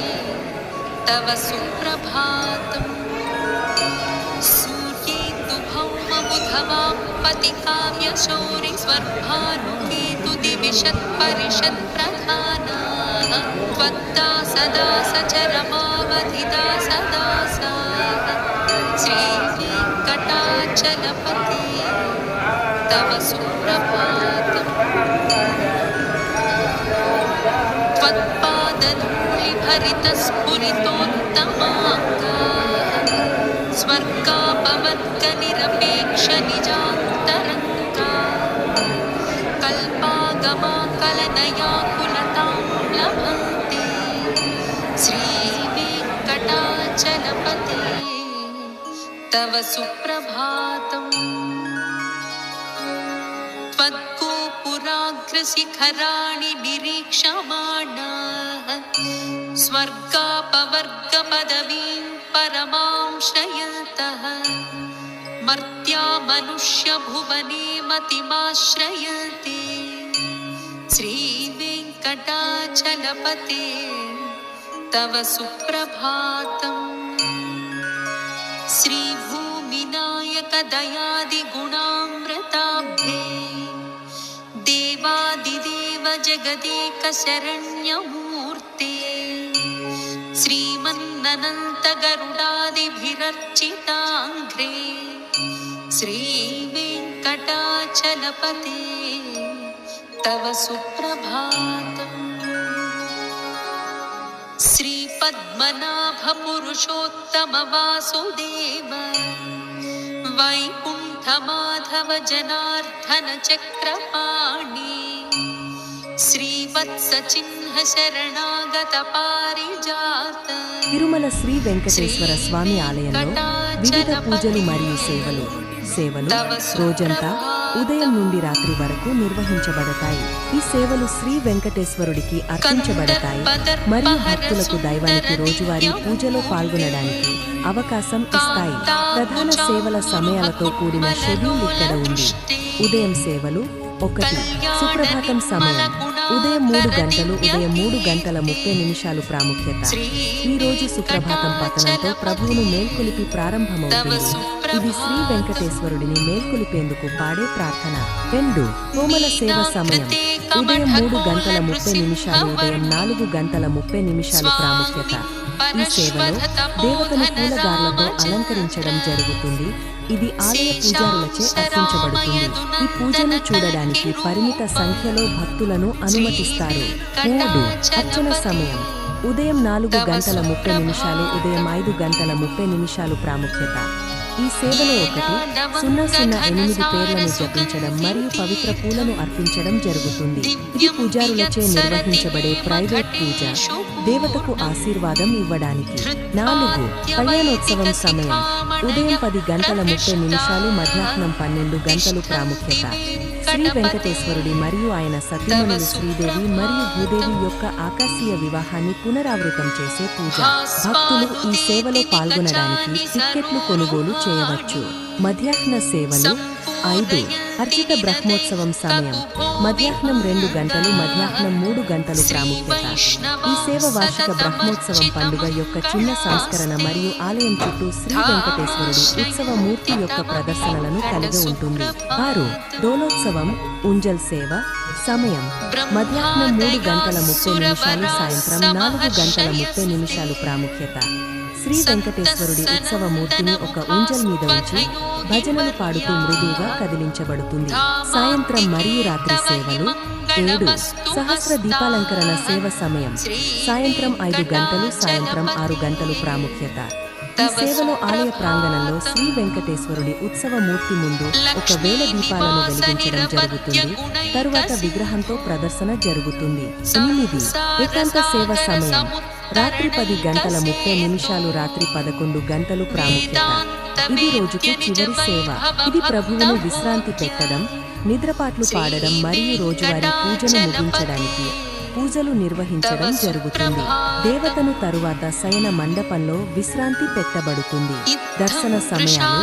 तव सुप्रभातम् सूर्येन्दुभौमबुधवापतिकाव्यशौरि स्वर्भानुकेतुदिविषत्परिषत्प्रधानाः त्वत्ता सदा सचरमावधिता सदा सा श्रीवेङ्कटाचलपते तव सुप्रभातम् त्वत्पादधूलिभरितस्फुरितोत्तमाङ्गाः स्वर्गापवर्गनिरपेक्षनिजान्तरङ्गा कल्पागमाकलनयाकुलतां लभन्ते श्रीवेङ्कटाचलपते तव सुप्रभातम् त्वद्गोपुराग्रशिखराणि निरीक्षमाणाः स्वर्गापवर्गपदवीं परमां श्रयन्तः मर्त्या मनुष्यभुवने मतिमाश्रयन्ते श्रीवेङ्कटाचलपते तव सुप्रभातम् श्रीभूमिनायकदयादिगुणामृताब्धे देवादिदेव जगदेकशरण्यमूर्ते श्रीमन्ननन्तगरुडादिभिरर्चिताङ्घ्रे श्रीवेङ्कटाचलपते तव सुप्रभातम् श्रीपद्मनाभपुरुषोत्तमवासुदेव वैकुण्ठमाधव जनार्दन चक्रपाणि श्रीवत्सचिह्न शरणागत पारिजात తిరుమల శ్రీ వెంకటేశ్వర స్వామి ఆలయంలో వివిధ పూజలు మరియు సేవలు రోజంతా ఉదయం నుండి రాత్రి వరకు నిర్వహించబడతాయి. ఈ సేవలు శ్రీ వెంకటేశ్వరుడికి అర్పించబడతాయి మరియు భక్తులకు దైవానికి రోజువారీ పూజలో పాల్గొనడానికి అవకాశం ఇస్తాయి. ప్రధాన సేవల సమయాలతో కూడిన షెడ్యూల్ ఇక్కడ ఉంది. ఉదయం సేవలు 1 సుప్రభాతం సమయం ఉదయం 3 గంటలు ఉదయం 3 గంటల 30 నిమిషాలు ప్రాముఖ్యత. ఈ రోజు సుప్రభాతం పతనంతో ప్రభువును మేల్కొలిపి ప్రారంభమవుతుంది. ఇది శ్రీ వెంకటేశ్వరుడిని మేల్కొలిపేందుకు పాడే ప్రార్థన. 2 హోమల సేవ సమయం ఉదయం 3 గంటల 30 నిమిషాలు ఉదయం 4 గంటల 30 నిమిషాలు ప్రాముఖ్యత. ఈ సేవలో దేవతను పూలదార్లతో అలంకరించడం జరుగుతుంది. ఇది ఆలయ పూజారులచే అర్పించబడుతుంది. ఈ పూజను చూడడానికి పరిమిత సంఖ్యలో భక్తులను అనుమతిస్తారు. 3 అర్చన సమయం ఉదయం 4 గంటల 30 నిమిషాలు ఉదయం 5 గంటల 30 నిమిషాలు ప్రాముఖ్యత. ఈ సేవలో 1-008 పేర్లను జపించడం మరియు పవిత్ర పూలను అర్పించడం జరుగుతుంది. ఇది పూజారులచే నిర్వహించబడే ప్రైవేట్ పూజ, దేవతకు ఆశీర్వాదం ఇవ్వడానికి. 4 కళ్యాణోత్సవం సమయం ఉదయం 10 గంటల 30 నిమిషాలు మధ్యాహ్నం 12 గంటలు ప్రాముఖ్యత. శ్రీ వెంకటేశ్వరుడి మరియు ఆయన సతీమణులు శ్రీదేవి మరియు భూదేవి యొక్క ఆకాశీయ వివాహాన్ని పునరావృతం చేసే పూజ. భక్తులు ఈ సేవలో పాల్గొనడానికి టిక్కెట్లు కొనుగోలు చేయవచ్చు. మధ్యాహ్న సేవలు 5 అర్చిత బ్రహ్మోత్సవం సమయం మధ్యాహ్నం 2 గంటలు మధ్యాహ్నం 3 గంటలు ప్రాముఖ్యత. ఈ సేవ వార్షిక బ్రహ్మోత్సవం పండుగ యొక్క చిన్న సంస్కరణ మరియు ఆలయం చుట్టూ శ్రీ వెంకటేశ్వరుడి ఉత్సవ మూర్తి యొక్క ప్రదర్శనలను కలిగి ఉంటుంది. 6 డోలోత్సవం ఉంజల్ సేవ సమయం మధ్యాహ్నం 3 గంటల 30 నిమిషాలు సాయంత్రం 4 గంటల 30 నిమిషాలు ప్రాముఖ్యత. శ్రీ వెంకటేశ్వరుడి ఉత్సవ మూర్తిని ఒక ఉంజల్ మీద ఉంచి భజనలు పాడుతూ మృదువుగా కదిలించబడుతుంది. సాయంత్రం మరియు రాత్రి సేవలు 7 సహస్ర దీపాలంకరణ సేవ సమయం సాయంత్రం 5 గంటలు సాయంత్రం 6 గంటలు ప్రాముఖ్యత. ఈ సేవలో ఆలయ ప్రాంగణంలో శ్రీ వెంకటేశ్వరుడి ఉత్సవ మూర్తి ముందు 1000 దీపాలను వెలిగించడం జరుగుతుంది. తరువాత విగ్రహంతో ప్రదర్శన జరుగుతుంది. 8 ఏకాంత సేవ సమయం రాత్రి 10 గంటల 30 నిమిషాలు రాత్రి 11 గంటలు ప్రాముఖ్యత. ఇది రోజుకు చివరి సేవ. ఇది ప్రభువును విశ్రాంతి పెట్టడం, నిద్రపాట్లు పాడడం మరియు రోజువారీ పూజను ముగించడానికి పూజలు నిర్వహించడం జరుగుతుంది. దేవతను తరువాత శయన మండపంలో విశ్రాంతి పెట్టబడుతుంది. దర్శన సమయాలు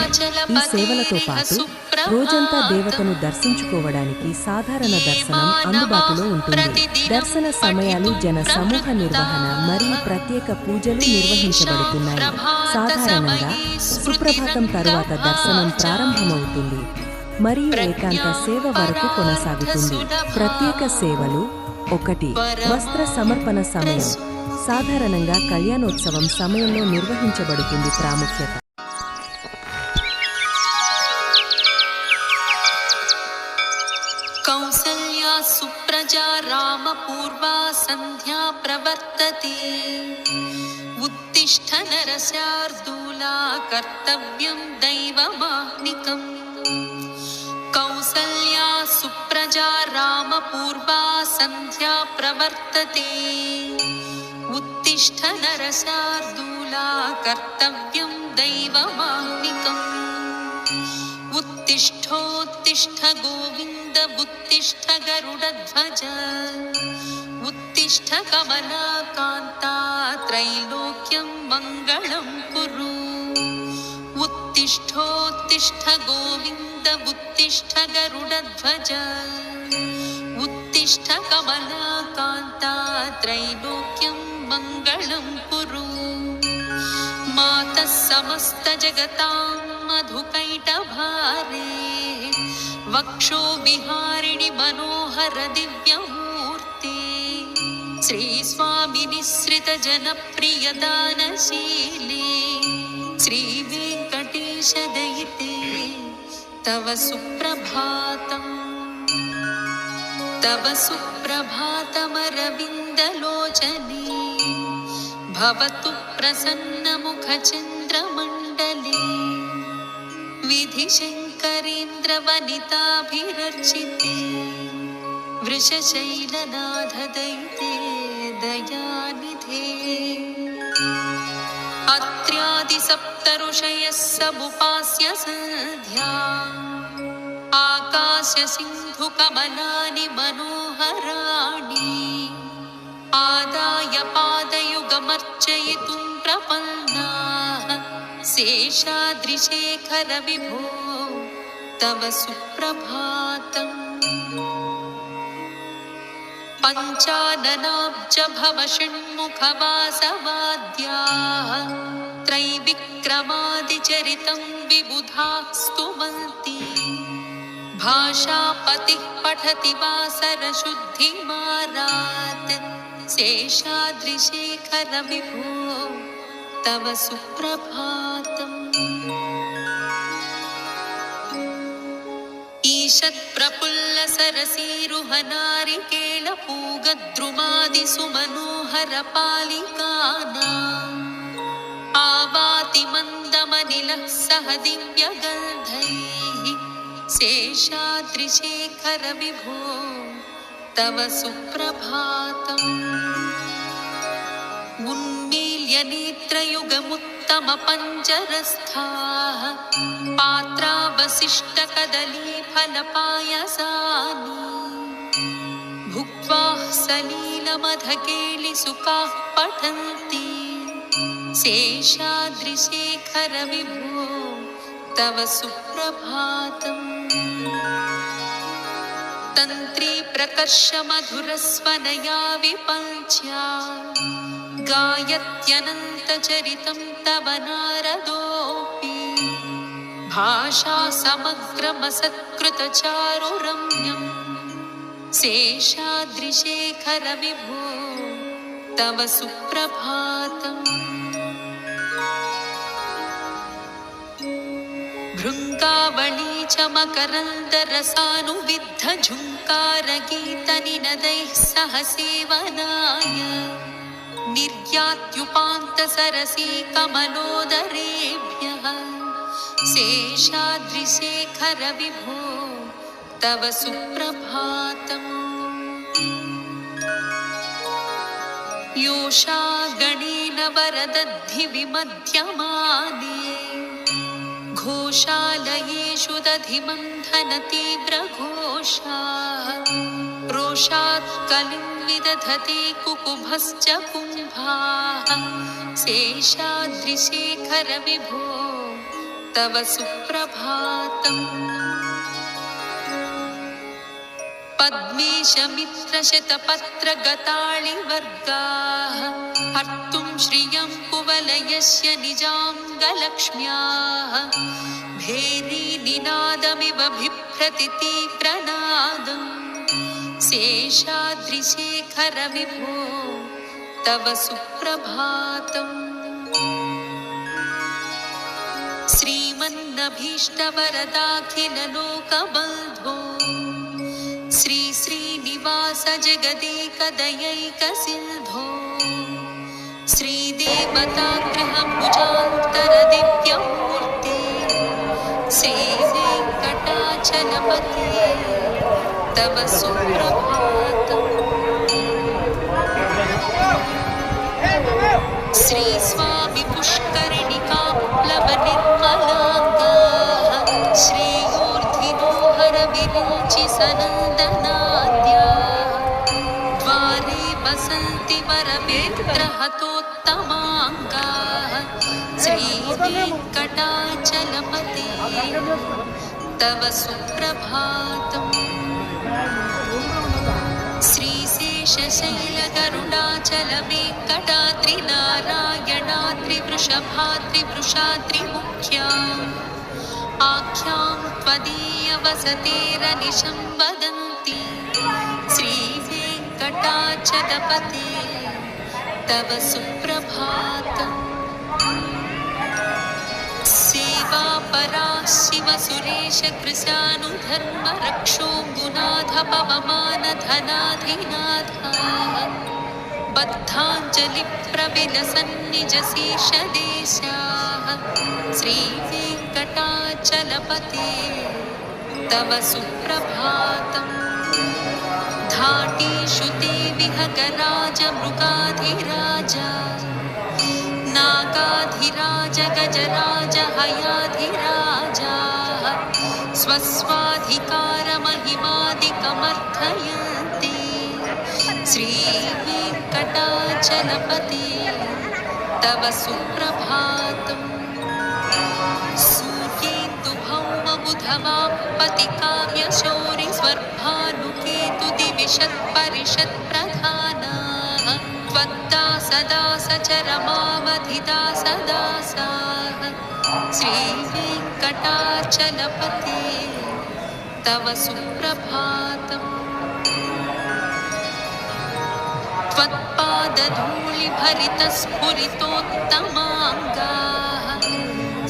ఈ సేవలతో పాటు రోజంతా దేవతను దర్శించుకోవడానికి సాధారణ దర్శనం అందుబాటులో ఉంటుంది. దర్శన సమయాలు జన సమూహ నిర్వహణ మరియు ప్రత్యేక పూజలు నిర్వహించబడుతున్నాయి. సాధారణంగా సుప్రభాతం తరువాత దర్శనం ప్రారంభమవుతుంది మరియు ఏకాంత సేవ వరకు కొనసాగుతుంది. ప్రత్యేక సేవలు 1 వస్త్ర సమర్పణ సమయం సాధారణంగా కళ్యాణోత్సవం సమయంలో నిర్వహించబడుతుంది. ప్రాముఖ్యత కౌసల్యా సుప్రజా రామ పూర్వా సంధ్యా ప్రవర్తతే ఉత్తిష్ఠ నరశార్దూలా కర్తవ్యం దైవమాహ్నికం. కౌసల్యా సుప్రజా రామ పూర్వా సంధ్యా ప్రవర్తతే ఉత్తిష్ఠ నరశార్దూలా కర్తవ్యం దైవమాహ్నికం. उत्तिष्ठोत्तिष्ठ गोविन्द उत्तिष्ठ गरुडध्वज उत्तिष्ठ कमलाकान्ता त्रैलोक्यं मङ्गलं कुरु. उत्तिष्ठोत्तिष्ठ गोविन्द उत्तिष्ठ गरुडध्वज उत्तिष्ठ कमलाकान्ता त्रैलोक्यं मङ्गलं कुरु. मातः समस्त जगतां मधुकैटभारे वक्षो विहारिणि मनोहर दिव्यमूर्ते श्रीस्वामिनिःसृत जनप्रिय दानशीले श्रीवेङ्कटेश दयिते तव सुप्रभातम्. तव सुप्रभातमरविन्दलोचने भवतु प्रसन्नमुखचन्द्रमण्डले विधिशङ्करेन्द्रवनिताभिरर्चिते वृषशैलनाथदयिते दयानिधे. अत्र्यादिसप्तऋषयः समुपास्य सन्ध्या आकाशसिन्धुकमलानि मनोहराणि आदाय पादयुगमर्चयितुं प्रपन्नाः शेषाद्रिशेखर विभो तव सुप्रभातम्. पञ्चाननाब्ज भव षण्मुखवासवाद्याः त्रैविक्रमादिचरितं विबुधाः स्तुवन्ति. भाषापतिः पठति वासरशुद्धिमारात् शेषाद्रिशेखर विभो तव सुप्रभातम्. ईषत्प्रफुल्लसरसीरुहनारिकेलपूगद्रुमादिसुमनोहरपालिकानाम् आवाति मन्दमनिलः सह दिव्यगन्धैः शेषाद्रिशेखर विभो तव सुप्रभातम्. उन्मील्य दिव्यनेत्रयुगमुत्तमपञ्जरस्थाः पात्रावशिष्टकदलीफलपायसानि भुक्त्वा सलीलमधकेलिसुखाः पठन्ति शेषाद्रिशेखर विभो तव सुप्रभातम्। तन्त्री प्रकर्ष मधुरस्वनया विपञ्च्या गायत्यनन्तचरितं तव नारदोऽपि भाषा समग्रमसत्कृतचारुरम्यम् शेषाद्रिशेखर विभो तव सुप्रभातम्। भृङ्गावळी च मकरन्दरसानुविद्ध झुङ्कारगीतनिनदैः सह सेवनाय निर्यात्युपान्तसरसी कमलोदरेभ्यः शेषाद्रिशेखर विभो तव सुप्रभातम्। योषा गणेन वरदद्धि विमध्यमाने घोषालयेषु दधिमन्थनतीव्रघोषाः रोषात् कलिं विदधते कुकुभश्च कुम्भाः शेषाद्रिशेखर विभो तव सुप्रभातम्। पद्मेशमित्रशतपत्रगताळिवर्गाः हर्तुं श्रियं कुवलयस्य निजाङ्गलक्ष्म्याः भेरीनिनादमिव बिभ्रति तीव्रनादम् शेषाद्रिशेखर विभो तव सुप्रभातम्। श्रीमन्नभीष्टवरदाखिललोकबन्धो श्री श्रीनिवास जगदेकदयैकसिन्धो श्रीदेवताग्रहभुजान्तरदिव्यमूर्ते श्रीवेङ्कटाचलपते तव सुप्रभातम्। श्रीस्वामि पुष्करिणिकाप्लवनिर्मलाङ्गाः श्रीयूर्धिनो हरविरुचि सनन्दनाद्याः द्वारे वसन्ति वरवेत्रहतोत्तमाङ्गाः श्रीवेङ्कटाचलपते तव सुप्रभातम्। श्रीशैलगरुडाचलवेङ्कटाद्रिनारायणाद्रिवृषभाद्रिवृषाद्रिमुख्या आख्यां त्वदीयवसतेरनिशं वदन्ति श्रीवेङ्कटाचलपते तव सुप्रभातम्। सेवापरा शिवसुरेश कृशानुधर्मरक्षोऽङ्गुनाथ पवमानधनाधिनाथाः बद्धाञ्जलिप्रविलसन्निजशेषदेशाः श्रीवेङ्कटाचलपते तव सुप्रभातम्। धाटीषु ते विहगराजमृगाधिराजा नागाधिराज गजराज हयाधिराजाः स्वस्वाधिकारमहिमादिकमर्थयन्ति श्रीवेङ्कटाचलपते तव सुप्रभातम्। सूर्येन्दुभौमबुधवापतिकाव्यशौरिस्वर्भानुकेतुदिविषत्परिषत्प्रधानाः त्वद्दासदासचरमावधिदासदासाः श्रीवेङ्कटाचलपते तव सुप्रभातम्। त्वत्पादधूलिभरितस्फुरितोत्तमाङ्गाः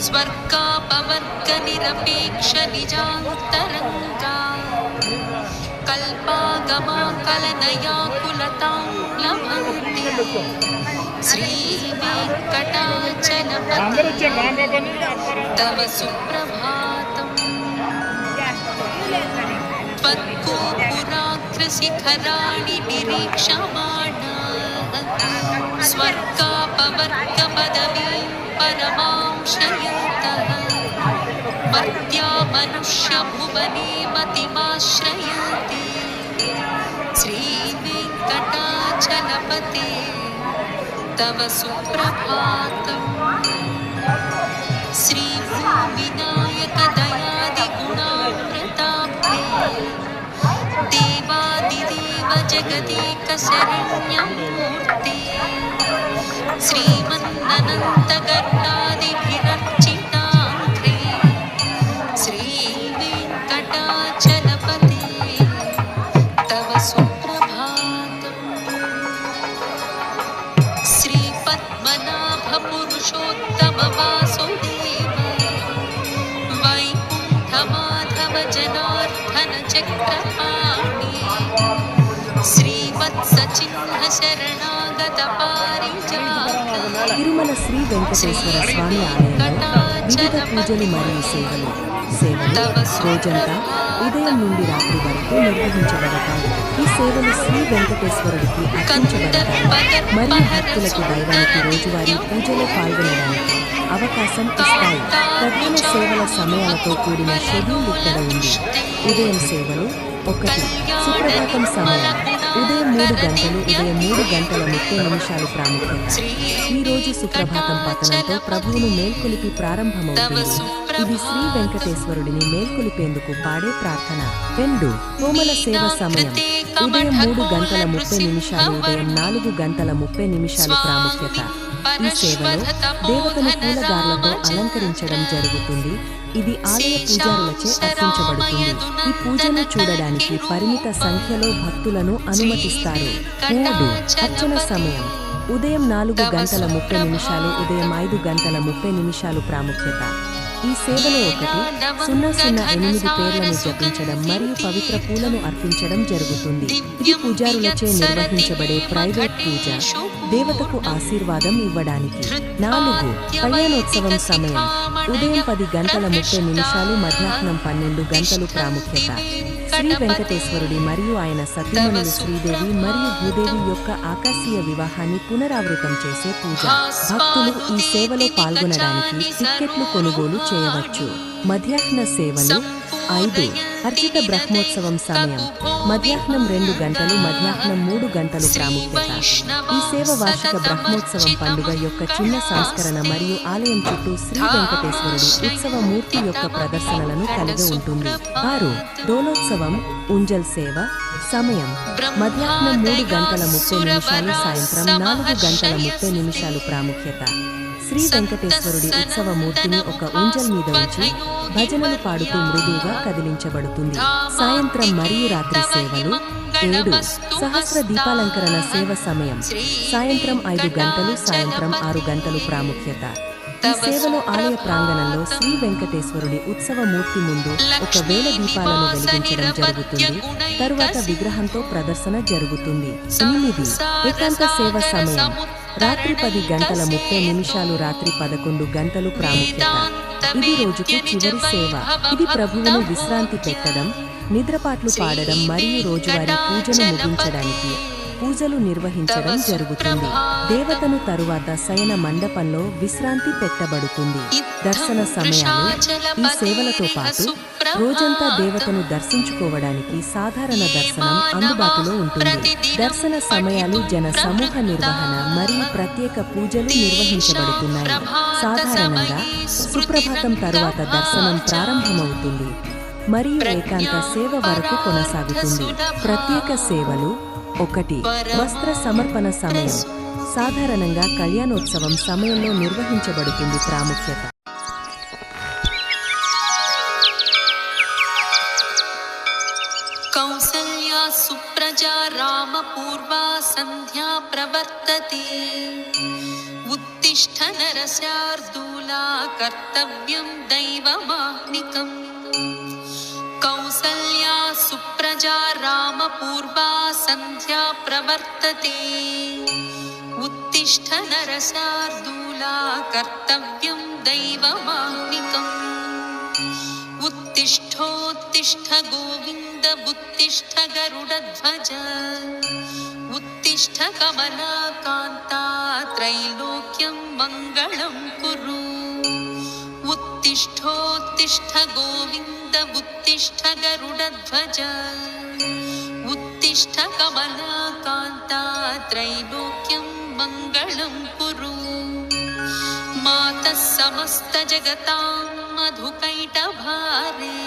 स्वर्गापवर्गनिरपेक्षनिजान्तरङ्गा कल्पागमाकलनयाकुलतां लभन्ते श्रीवेङ्कटाचलपते तव सुप्रभातम्। त्वत्गोपुराग्रशिखराणि निरीक्षमाणाः स्वर्गापवर्गपदवीं परमां शयन्तः मर्त्या मनुष्यभुवने मतिमाश्रयन्ति श्रीवेङ्कटाचलपते तव सुप्रभातम् श्रीभूविनायकदयादिगुणामृताब्धे देवादिदेव जगदेकशरण्यमूर्ते श्रीमन्ननन्तकरुणादिभिरर्चिताङ्घ्रे श्रीवेङ्कटाचलपते तव सुप्रभातम् श्रीपद्मनाभपुरुषोत्तमवासुदेव वैकुण्ठमाधव जनार्दन चक्रपाणि श्रीवत्सचिह्न शरणागत पारिजात తిరుమల శ్రీ వెంకటేశ్వర స్వామి ఆలయంలో వివిధ పూజలు మరియు సేవలు రోజంతా ఉదయం నుండి రాత్రి వరకు నిర్వహించబడతాయి. ఈ సేవలు శ్రీ వెంకటేశ్వరుడికి అర్పించబడతాయి మరియు భక్తులకు దైవానికి రోజువారీ పూజలో పాల్గొనడానికి అవకాశం ఇస్తాయి. ప్రధాన సేవల సమయాలతో కూడిన షెడ్యూల్ ఇక్కడ ఉంది. ఉదయం సేవలు 1 సుప్రభాతం సమయం ఉదయం 3 గంటలు ఉదయం 3 గంటల 30 నిమిషాలు ప్రాముఖ్యత. ఈ రోజు సుప్రభాతం పతనంతో ప్రభువును మేల్కొలిపి ప్రారంభమవుతుంది. ఇది శ్రీ వెంకటేశ్వరుడిని మేల్కొలిపేందుకు పాడే ప్రార్థన. 2 కోమల సేవ సమయం ఉదయం 3 గంటల 30 నిమిషాలు ఉదయం 4 గంటల 30 నిమిషాలు ప్రాముఖ్యత. ఈ సేవలో దేవతను పూలగార్లతో అలంకరించడం జరుగుతుంది. ఇది ఆలయ పూజారులచే అర్పించబడుతుంది. ఈ పూజను చూడడానికి పరిమిత సంఖ్యలో భక్తులను అనుమతిస్తారు. 3 అర్చన సమయం ఉదయం 4 గంటల 30 నిమిషాలు ఉదయం 5 గంటల 30 నిమిషాలు ప్రాముఖ్యత. ఈ సేవలో 1-008 పేర్లను జపించడం మరియు పవిత్ర పూలను అర్పించడం జరుగుతుంది. ఇది పూజారులచే నిర్వహించబడే ప్రైవేట్ పూజ, దేవతకు ఆశీర్వాదం ఇవ్వడానికి. 4 కళ్యాణోత్సవం సమయం ఉదయం 10 గంటల 30 నిమిషాలు మధ్యాహ్నం 12 గంటలు ప్రాముఖ్యత. శ్రీ వెంకటేశ్వరుడి మరియు ఆయన సతీమణులు శ్రీదేవి మరియు భూదేవి యొక్క ఆకాశీయ వివాహాన్ని పునరావృతం చేసే పూజ. భక్తులు ఈ సేవలో పాల్గొనడానికి టిక్కెట్లు కొనుగోలు చేయవచ్చు. మధ్యాహ్న సేవలు 5 అర్చిత బ్రహ్మోత్సవం సమయం మధ్యాహ్నం 2 గంటలు మధ్యాహ్నం 3 గంటలు ప్రాముఖ్యత. ఈ సేవ వార్షిక బ్రహ్మోత్సవం పండుగ యొక్క చిన్న సంస్కరణ మరియు ఆలయం చుట్టూ శ్రీ వెంకటేశ్వరుడి ఉత్సవ మూర్తి యొక్క ప్రదర్శనలను కలిగి ఉంటుంది. 6 డోలోత్సవం ఉంజల్ సేవ సమయం మధ్యాహ్నం 3 గంటల 30 నిమిషాలు సాయంత్రం 4 గంటల 30 నిమిషాలు ప్రాముఖ్యత. శ్రీ వెంకటేశ్వరుడి ఉత్సవ మూర్తిని ఒక ఉంజల్ మీద ఉంచి భజనలు పాడుతూ మృదువుగా కదిలించబడుతుంది. సాయంత్రం మరియు రాత్రి సేవలు 7 సహస్ర దీపాలంకరణ సేవ సమయం సాయంత్రం 5 గంటలు సాయంత్రం 6 గంటలు ప్రాముఖ్యత. ఈ సేవలో ఆలయ ప్రాంగణంలో శ్రీ వెంకటేశ్వరుడి ఉత్సవ మూర్తి ముందు 1000 దీపాలను వెలిగించడం జరుగుతుంది. తరువాత విగ్రహంతో ప్రదర్శన జరుగుతుంది. 8 ఏకాంత సేవ సమయం రాత్రి 10 గంటల 30 నిమిషాలు రాత్రి 11 గంటలు ప్రాముఖ్యత. ఇది రోజుకు చివరి సేవ. ఇది ప్రభువును విశ్రాంతి పెట్టడం, నిద్రపాట్లు పాడడం మరియు రోజువారీ పూజను ముగించడానికి పూజలు నిర్వహించడం జరుగుతుంది. దేవతను తరువాత శయన మండపంలో విశ్రాంతి పెట్టబడుతుంది. దర్శన సమయాలు ఈ సేవలతో పాటు రోజంతా దేవతను దర్శించుకోవడానికి సాధారణ దర్శనం అందుబాటులో ఉంటుంది. దర్శన సమయాలు జన సమూహ నిర్వహణ మరియు ప్రత్యేక పూజలు నిర్వహించబడుతున్నాయి. సాధారణంగా సుప్రభాతం తరువాత దర్శనం ప్రారంభమవుతుంది మరియు ఏకాంత సేవ వరకు కొనసాగుతుంది. ప్రత్యేక సేవలు 1 వస్త్ర సమర్పణ సమయం సాధారణంగా కళ్యాణోత్సవం సమయంలో నిర్వహించబడుతుంది. ప్రాముఖ్యత కౌసల్యా సుప్రజా రామ పూర్వా సంధ్యా ప్రవర్తతే ఉత్తిష్ఠ నరశార్దూలా కర్తవ్యం దైవమాహ్నికం. కౌసల్యా సుప్రజా రామ పూర్వా సంధ్యా ప్రవర్తతే ఉత్తిష్ఠ నరశార్దూలా కర్తవ్యం దైవమాహ్నికం. उत्तिष्ठोत्तिष्ठ गोविन्द उत्तिष्ठ गरुडध्वज उत्तिष्ठ कमलाकान्ता त्रैलोक्यं मङ्गलं कुरु उत्तिष्ठोत्तिष्ठ गोविन्द उत्तिष्ठ गरुडध्वज उत्तिष्ठ कमलाकान्ता त्रैलोक्यं मङ्गलं कुरु मातः समस्तजगतां मधुकैटभारे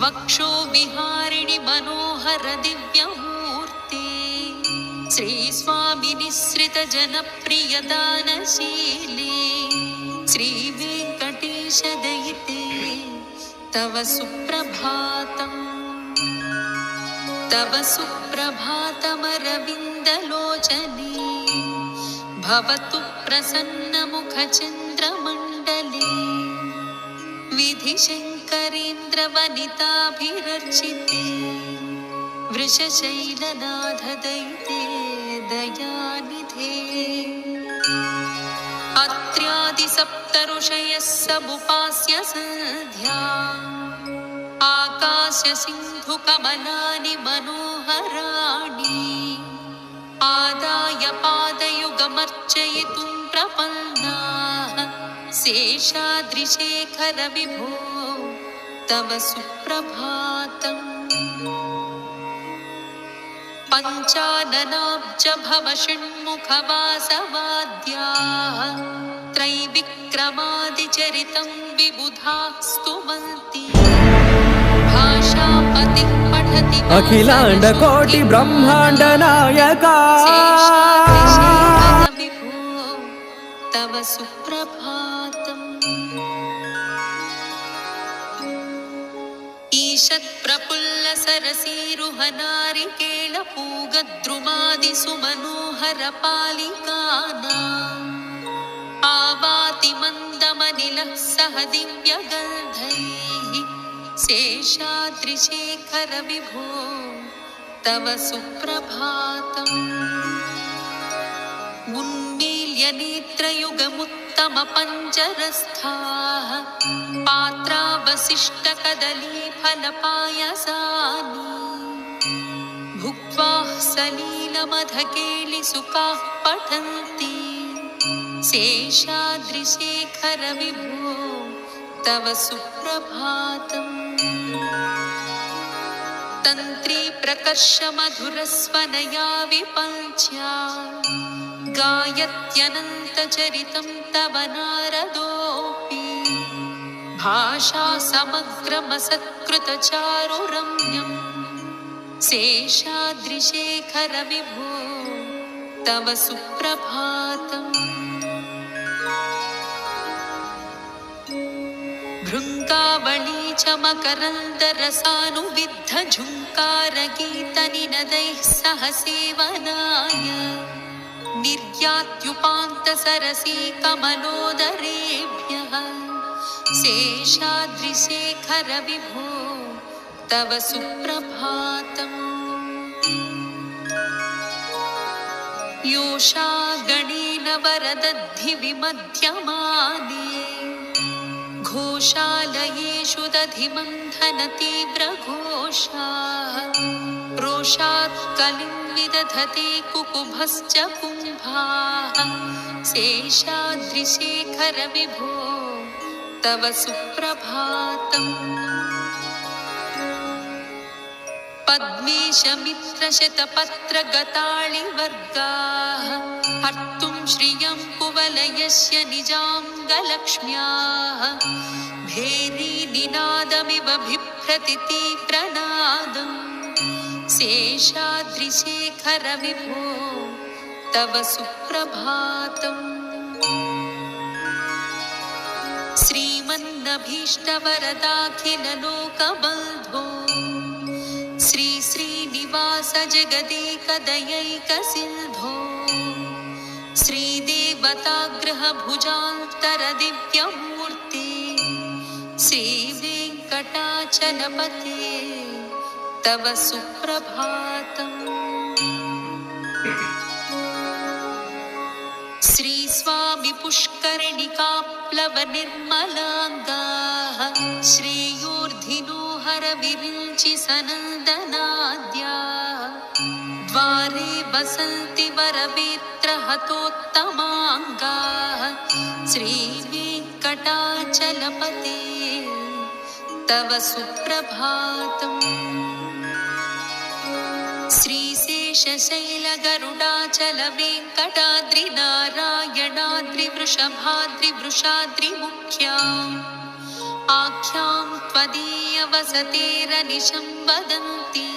वक्षो विहारिणि मनोहर दिव्यमूर्ते श्रीस्वामिनिःसृतजनप्रियदानशीले श्रीवेङ्कटेशदयिते तव सुप्रभातम् तव सुप्रभातमरविन्दलोचने भवतु प्रसन्नमुखचन्द्रमण्डले विधिशङ्करेन्द्रवनिताभिरर्चिते वृषशैलनाथदयिते दयानिधे अत्र्यादिसप्तऋषयः समुपास्य सन्ध्या आकाशसिन्धुकमलानि मनोहराणि आदाय पादयुगमर्चयितुं प्रपन्नाः शेषाद्रिशेखर विभो तव सुप्रभातम् पञ्चाननाब्जभव षण्मुखवासवाद्याः त्रैविक्रमादिचरितं विबुधाः स्तुवन्ति भाषापतिः पठति अखिलांड कोटि ब्रह्मांड नायका शेषाद्रिशेखर विभो तव सुप्रभातम् ईषत्प्रफुल्ल सरसीरुहनारिकेलपूगद्रुमादिसुमनोहर पालिकानाम् आवाति मन्दमनिलः सह दिव्यगन्धैः शेषाद्रिशेखर विभो तव सुप्रभातम् उन्मील्य नेत्रयुगमुत्तमपञ्जरस्थाः पात्रावशिष्टकदलीफलपायसानि भुक्त्वा सलीलमधकेलिसुखाः पठन्ति शेषाद्रिशेखर विभो तव सुप्रभातम् तन्त्री प्रकर्ष मधुरस्वनया विपञ्च्या गायत्यनन्तचरितं तव नारदोऽपि भाषा समग्रमसत्कृतचारुरम्यम् शेषाद्रिशेखर विभो तव सुप्रभातम् भृङ्गावळी च मकरन्दरसानुविद्ध झुङ्कारगीतनिनदैः सह सेवनाय निर्यात्युपान्तसरसी कमलोदरेभ्यः शेषाद्रिशेखर विभो तव सुप्रभातम् योषा गणेन वरदद्धि विमध्यमाने घोषालयेषु दधिमन्थनतीव्रघोषाः रोषात् कलिं विदधते कुकुभश्च कुम्भाः शेषाद्रिशेखर विभो तव सुप्रभातम् पद्मेशमित्रशतपत्रगताळिवर्गाः हर्तुं श्रियं कुवलयस्य निजाङ्गलक्ष्म्याः भेरीनिनादमिव बिभ्रति तीव्रनादम् शेषाद्रिशेखर विभो तव सुप्रभातम् श्रीमन्नभीष्टवरदाखिललोकबन्धो श्री श्रीनिवास जगदेकदयैकसिन्धो श्रीदेवताग्रहभुजान्तरदिव्यमूर्ते श्रीवेङ्कटाचलपते तव सुप्रभातम् श्रीस्वामि वाग्विपुष्करिणिकाप्लवनिर्मलाङ्गाः श्रेयोर्धिनो हरविरिञ्चि सनन्दनाद्याः द्वारे वसन्ति वरवेत्रहतोत्तमाङ्गाः श्रीवेङ्कटाचलपते तव सुप्रभातम्। श्रीशेषशैलगरुडाचलवेङ्कटाद्रिनारायणाद्रिवृषभाद्रिवृषाद्रिमुख्याम् आख्यां त्वदीयवसतेरनिशं वदन्ति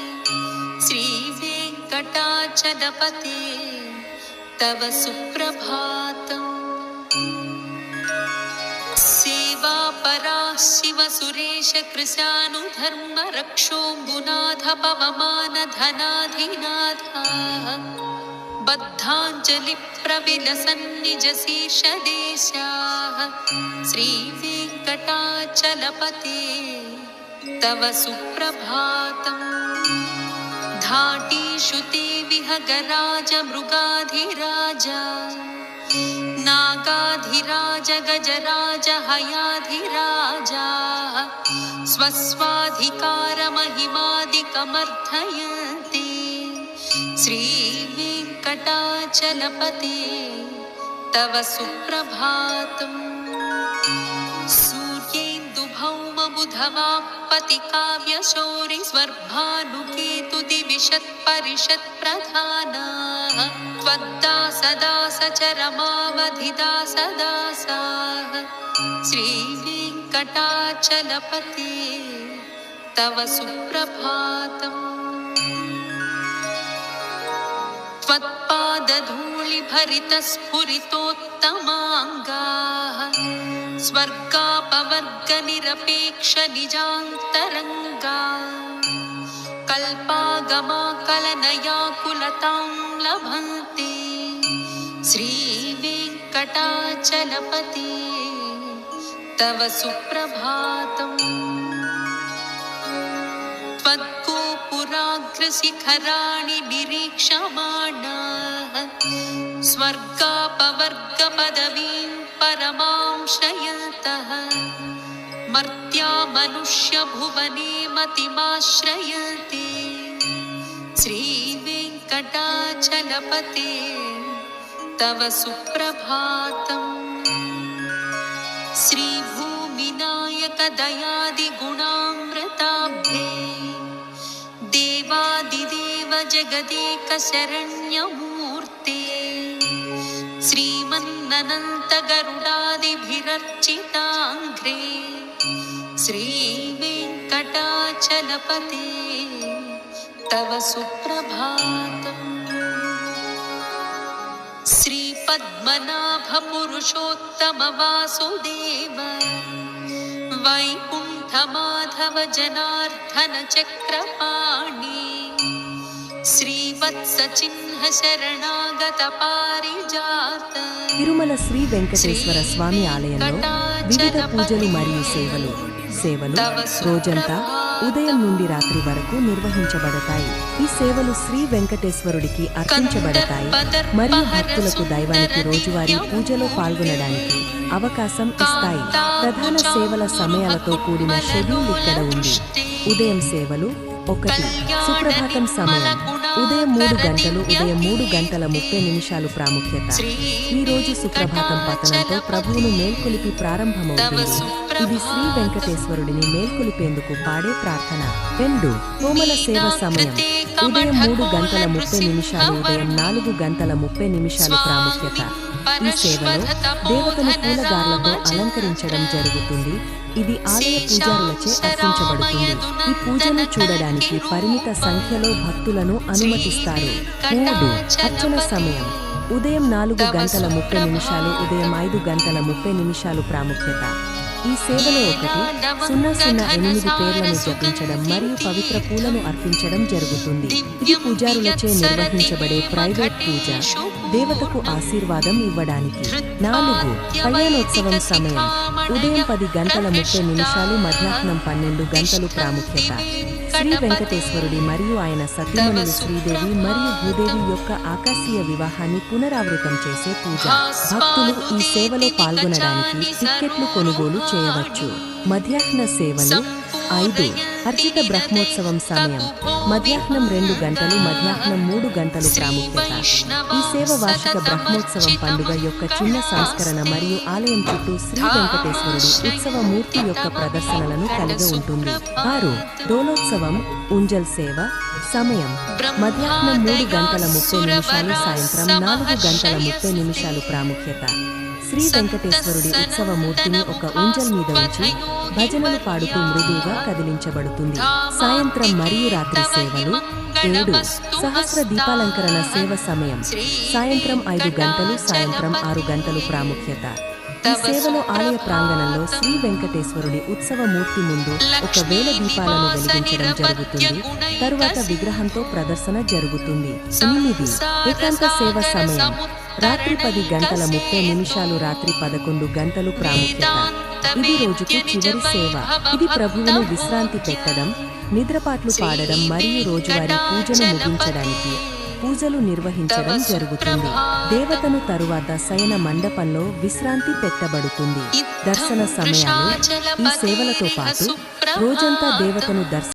श्रीवेङ्कटाचलपते तव सुप्रभातम्। सेवापरा शिवसुरेशकृशानुधर्मरक्षोऽम्बुनाथ पवमानधनाधिनाथाः बद्धाञ्जलिप्रविलसन्निजशीर्षदेशाः श्रीवेङ्कटाचलपते तव सुप्रभातम्। धाटीषु ते विहगराजमृगाधिराजा नागाधिराज गजराज हयाधिराजा स्वस्वाधिकारमहिमादिकमर्थयन्ति श्रीवेङ्कटाचलपते तव सुप्रभातम्। सूर्येन्दुभौमबुधवाप्पतिकाव्यशौरिस्वर्भानुकेतुदिविशत्परिषत्प्रधानाः त्वद्दासदासचरमावधिदासदासाः श्रीवेङ्कटाचलपते तव सुप्रभातम्। त्वत्पादधूलिभरितस्फुरितोत्तमाङ्गाः स्वर्गापवर्गनिरपेक्षनिजान्तरङ्गा कल्पागमाकलनयाकुलतां लभन्ते श्रीवेङ्कटाचलपते तव सुप्रभातम्। त्वद्गोपुराग्रशिखराणि निरीक्षमाणाः स्वर्गापवर्गपदवीं परमां श्रयन्तः मर्त्या मनुष्यभुवने मतिमाश्रयन्ते श्रीवेङ्कटाचलपते तव सुप्रभातम्। श्रीभूमिनायकदयादिगुणामृताब्धे देवादिदेव जगदेकशरण्यमूर्ते श्रीमन्ननन्तगरुडादिभिरर्चिताङ्घ्रे श्रीवेङ्कटाचलपते तव सुप्रभातम्। श्रीपद्मनाभपुरुषोत्तमवासुदेव वैकुण्ठमाधव जनार्दन चक्रपाणि श्रीवत्सचिह्न शरणागत पारिजात తిరుమల శ్రీ వెంకటేశ్వర స్వామి ఆలయంలో వివిధ పూజలు మరియు సేవలు రోజంతా ఉదయం నుండి రాత్రి వరకు నిర్వహించబడతాయి. ఈ సేవలు శ్రీ వెంకటేశ్వరుడికి అర్పించబడతాయి మరియు భక్తులకు దైవానికి రోజువారీ పూజలో పాల్గొనడానికి అవకాశం ఇస్తాయి. ప్రధాన సేవల సమయాలతో కూడిన షెడ్యూల్ ఇక్కడ ఉంది. ఉదయం సేవలు 1 సుప్రభాతం సమయం ఉదయం 3 గంటలు ఉదయం 3 గంటల 30 నిమిషాలు ప్రాముఖ్యత. ఈ రోజు సుప్రభాతం పతనంతో ప్రభువును మేల్కొలిపి ప్రారంభమవుతుంది. ఇది శ్రీ వెంకటేశ్వరుడిని మేల్కొలిపేందుకు పాడే ప్రార్థన. 2 కోమల సేవ సమయం ఉదయం 3 గంటల 30 నిమిషాలు ఉదయం 4 గంటల 30 నిమిషాలు ప్రాముఖ్యత. ఈ సేవలో దేవతను పూలగార్లతో అలంకరించడం జరుగుతుంది. ఇది ఆలయ పూజారులచే అర్పించబడుతుంది. ఈ పూజను చూడడానికి పరిమిత సంఖ్యలో భక్తులను అనుమతిస్తారు. 3 అర్చన సమయం ఉదయం 4 గంటల 30 నిమిషాలు ఉదయం 5 గంటల 30 నిమిషాలు ప్రాముఖ్యత. ఈ సేవలో 1-008 పేర్లను జపించడం మరియు పవిత్ర పూలను అర్పించడం జరుగుతుంది. ఇది పూజారులచే నిర్వహించబడే ప్రైవేట్ పూజ, దేవతకు ఆశీర్వాదం ఇవ్వడానికి. 4 కళ్యాణోత్సవం సమయం ఉదయం 10 గంటల 30 నిమిషాలు మధ్యాహ్నం 12 గంటలు ప్రాముఖ్యత. శ్రీ వెంకటేశ్వరుడి మరియు ఆయన సతీమణులు శ్రీదేవి మరియు భూదేవి యొక్క ఆకాశీయ వివాహాన్ని పునరావృతం చేసే పూజ. భక్తులు ఈ సేవలో పాల్గొనడానికి టిక్కెట్లు కొనుగోలు చేయవచ్చు. మధ్యాహ్న సేవలు 5 అర్చిత బ్రహ్మోత్సవం సమయం మధ్యాహ్నం 2 గంటలు మధ్యాహ్నం 3 గంటలు ప్రాముఖ్యత. ఈ సేవ వార్షిక బ్రహ్మోత్సవం పండుగ యొక్క చిన్న సంస్కరణ మరియు ఆలయం చుట్టూ శ్రీ వెంకటేశ్వరుడి ఉత్సవ మూర్తి యొక్క ప్రదర్శనలను కలిగి ఉంటుంది. 6 డోలోత్సవం ఉంజల్ సేవ సమయం మధ్యాహ్నం 3 గంటల 30 నిమిషాలు సాయంత్రం 4 గంటల 30 నిమిషాలు ప్రాముఖ్యత. శ్రీ వెంకటేశ్వరుడి ఉత్సవ మూర్తిని ఒక ఉంజల్ మీద ఉంచి భజనలు పాడుతూ మృదువుగా కదిలించబడుతుంది. సాయంత్రం మరియు రాత్రి సేవలు 7 సహస్ర దీపాలంకరణ సేవ సమయం సాయంత్రం 5 గంటలు సాయంత్రం 6 గంటలు ప్రాముఖ్యత. ఈ సేవలో ఆలయ ప్రాంగణంలో శ్రీ వెంకటేశ్వరుడి ఉత్సవ మూర్తి ముందు 1000 దీపాలను వెలిగించడం జరుగుతుంది. తరువాత విగ్రహంతో ప్రదర్శన జరుగుతుంది. 8 ఏకాంత సేవ సమయం రాత్రి 10 గంటల 30 నిమిషాలు రాత్రి 11 గంటలు ప్రాముఖ్యత. ఇది రోజుకు చివరి సేవ. ఇది ప్రభువును విశ్రాంతి పెట్టడం, నిద్రపాట్లు పాడడం మరియు రోజువారీ పూజను ముగించడానికి పూజలు నిర్వహించడం జరుగుతుంది. దేవతను తరువాత శయన మండపంలో విశ్రాంతి పెట్టబడుతుంది. దర్శన సమయాలు ఈ సేవలతో పాటు రోజంతా దేవతను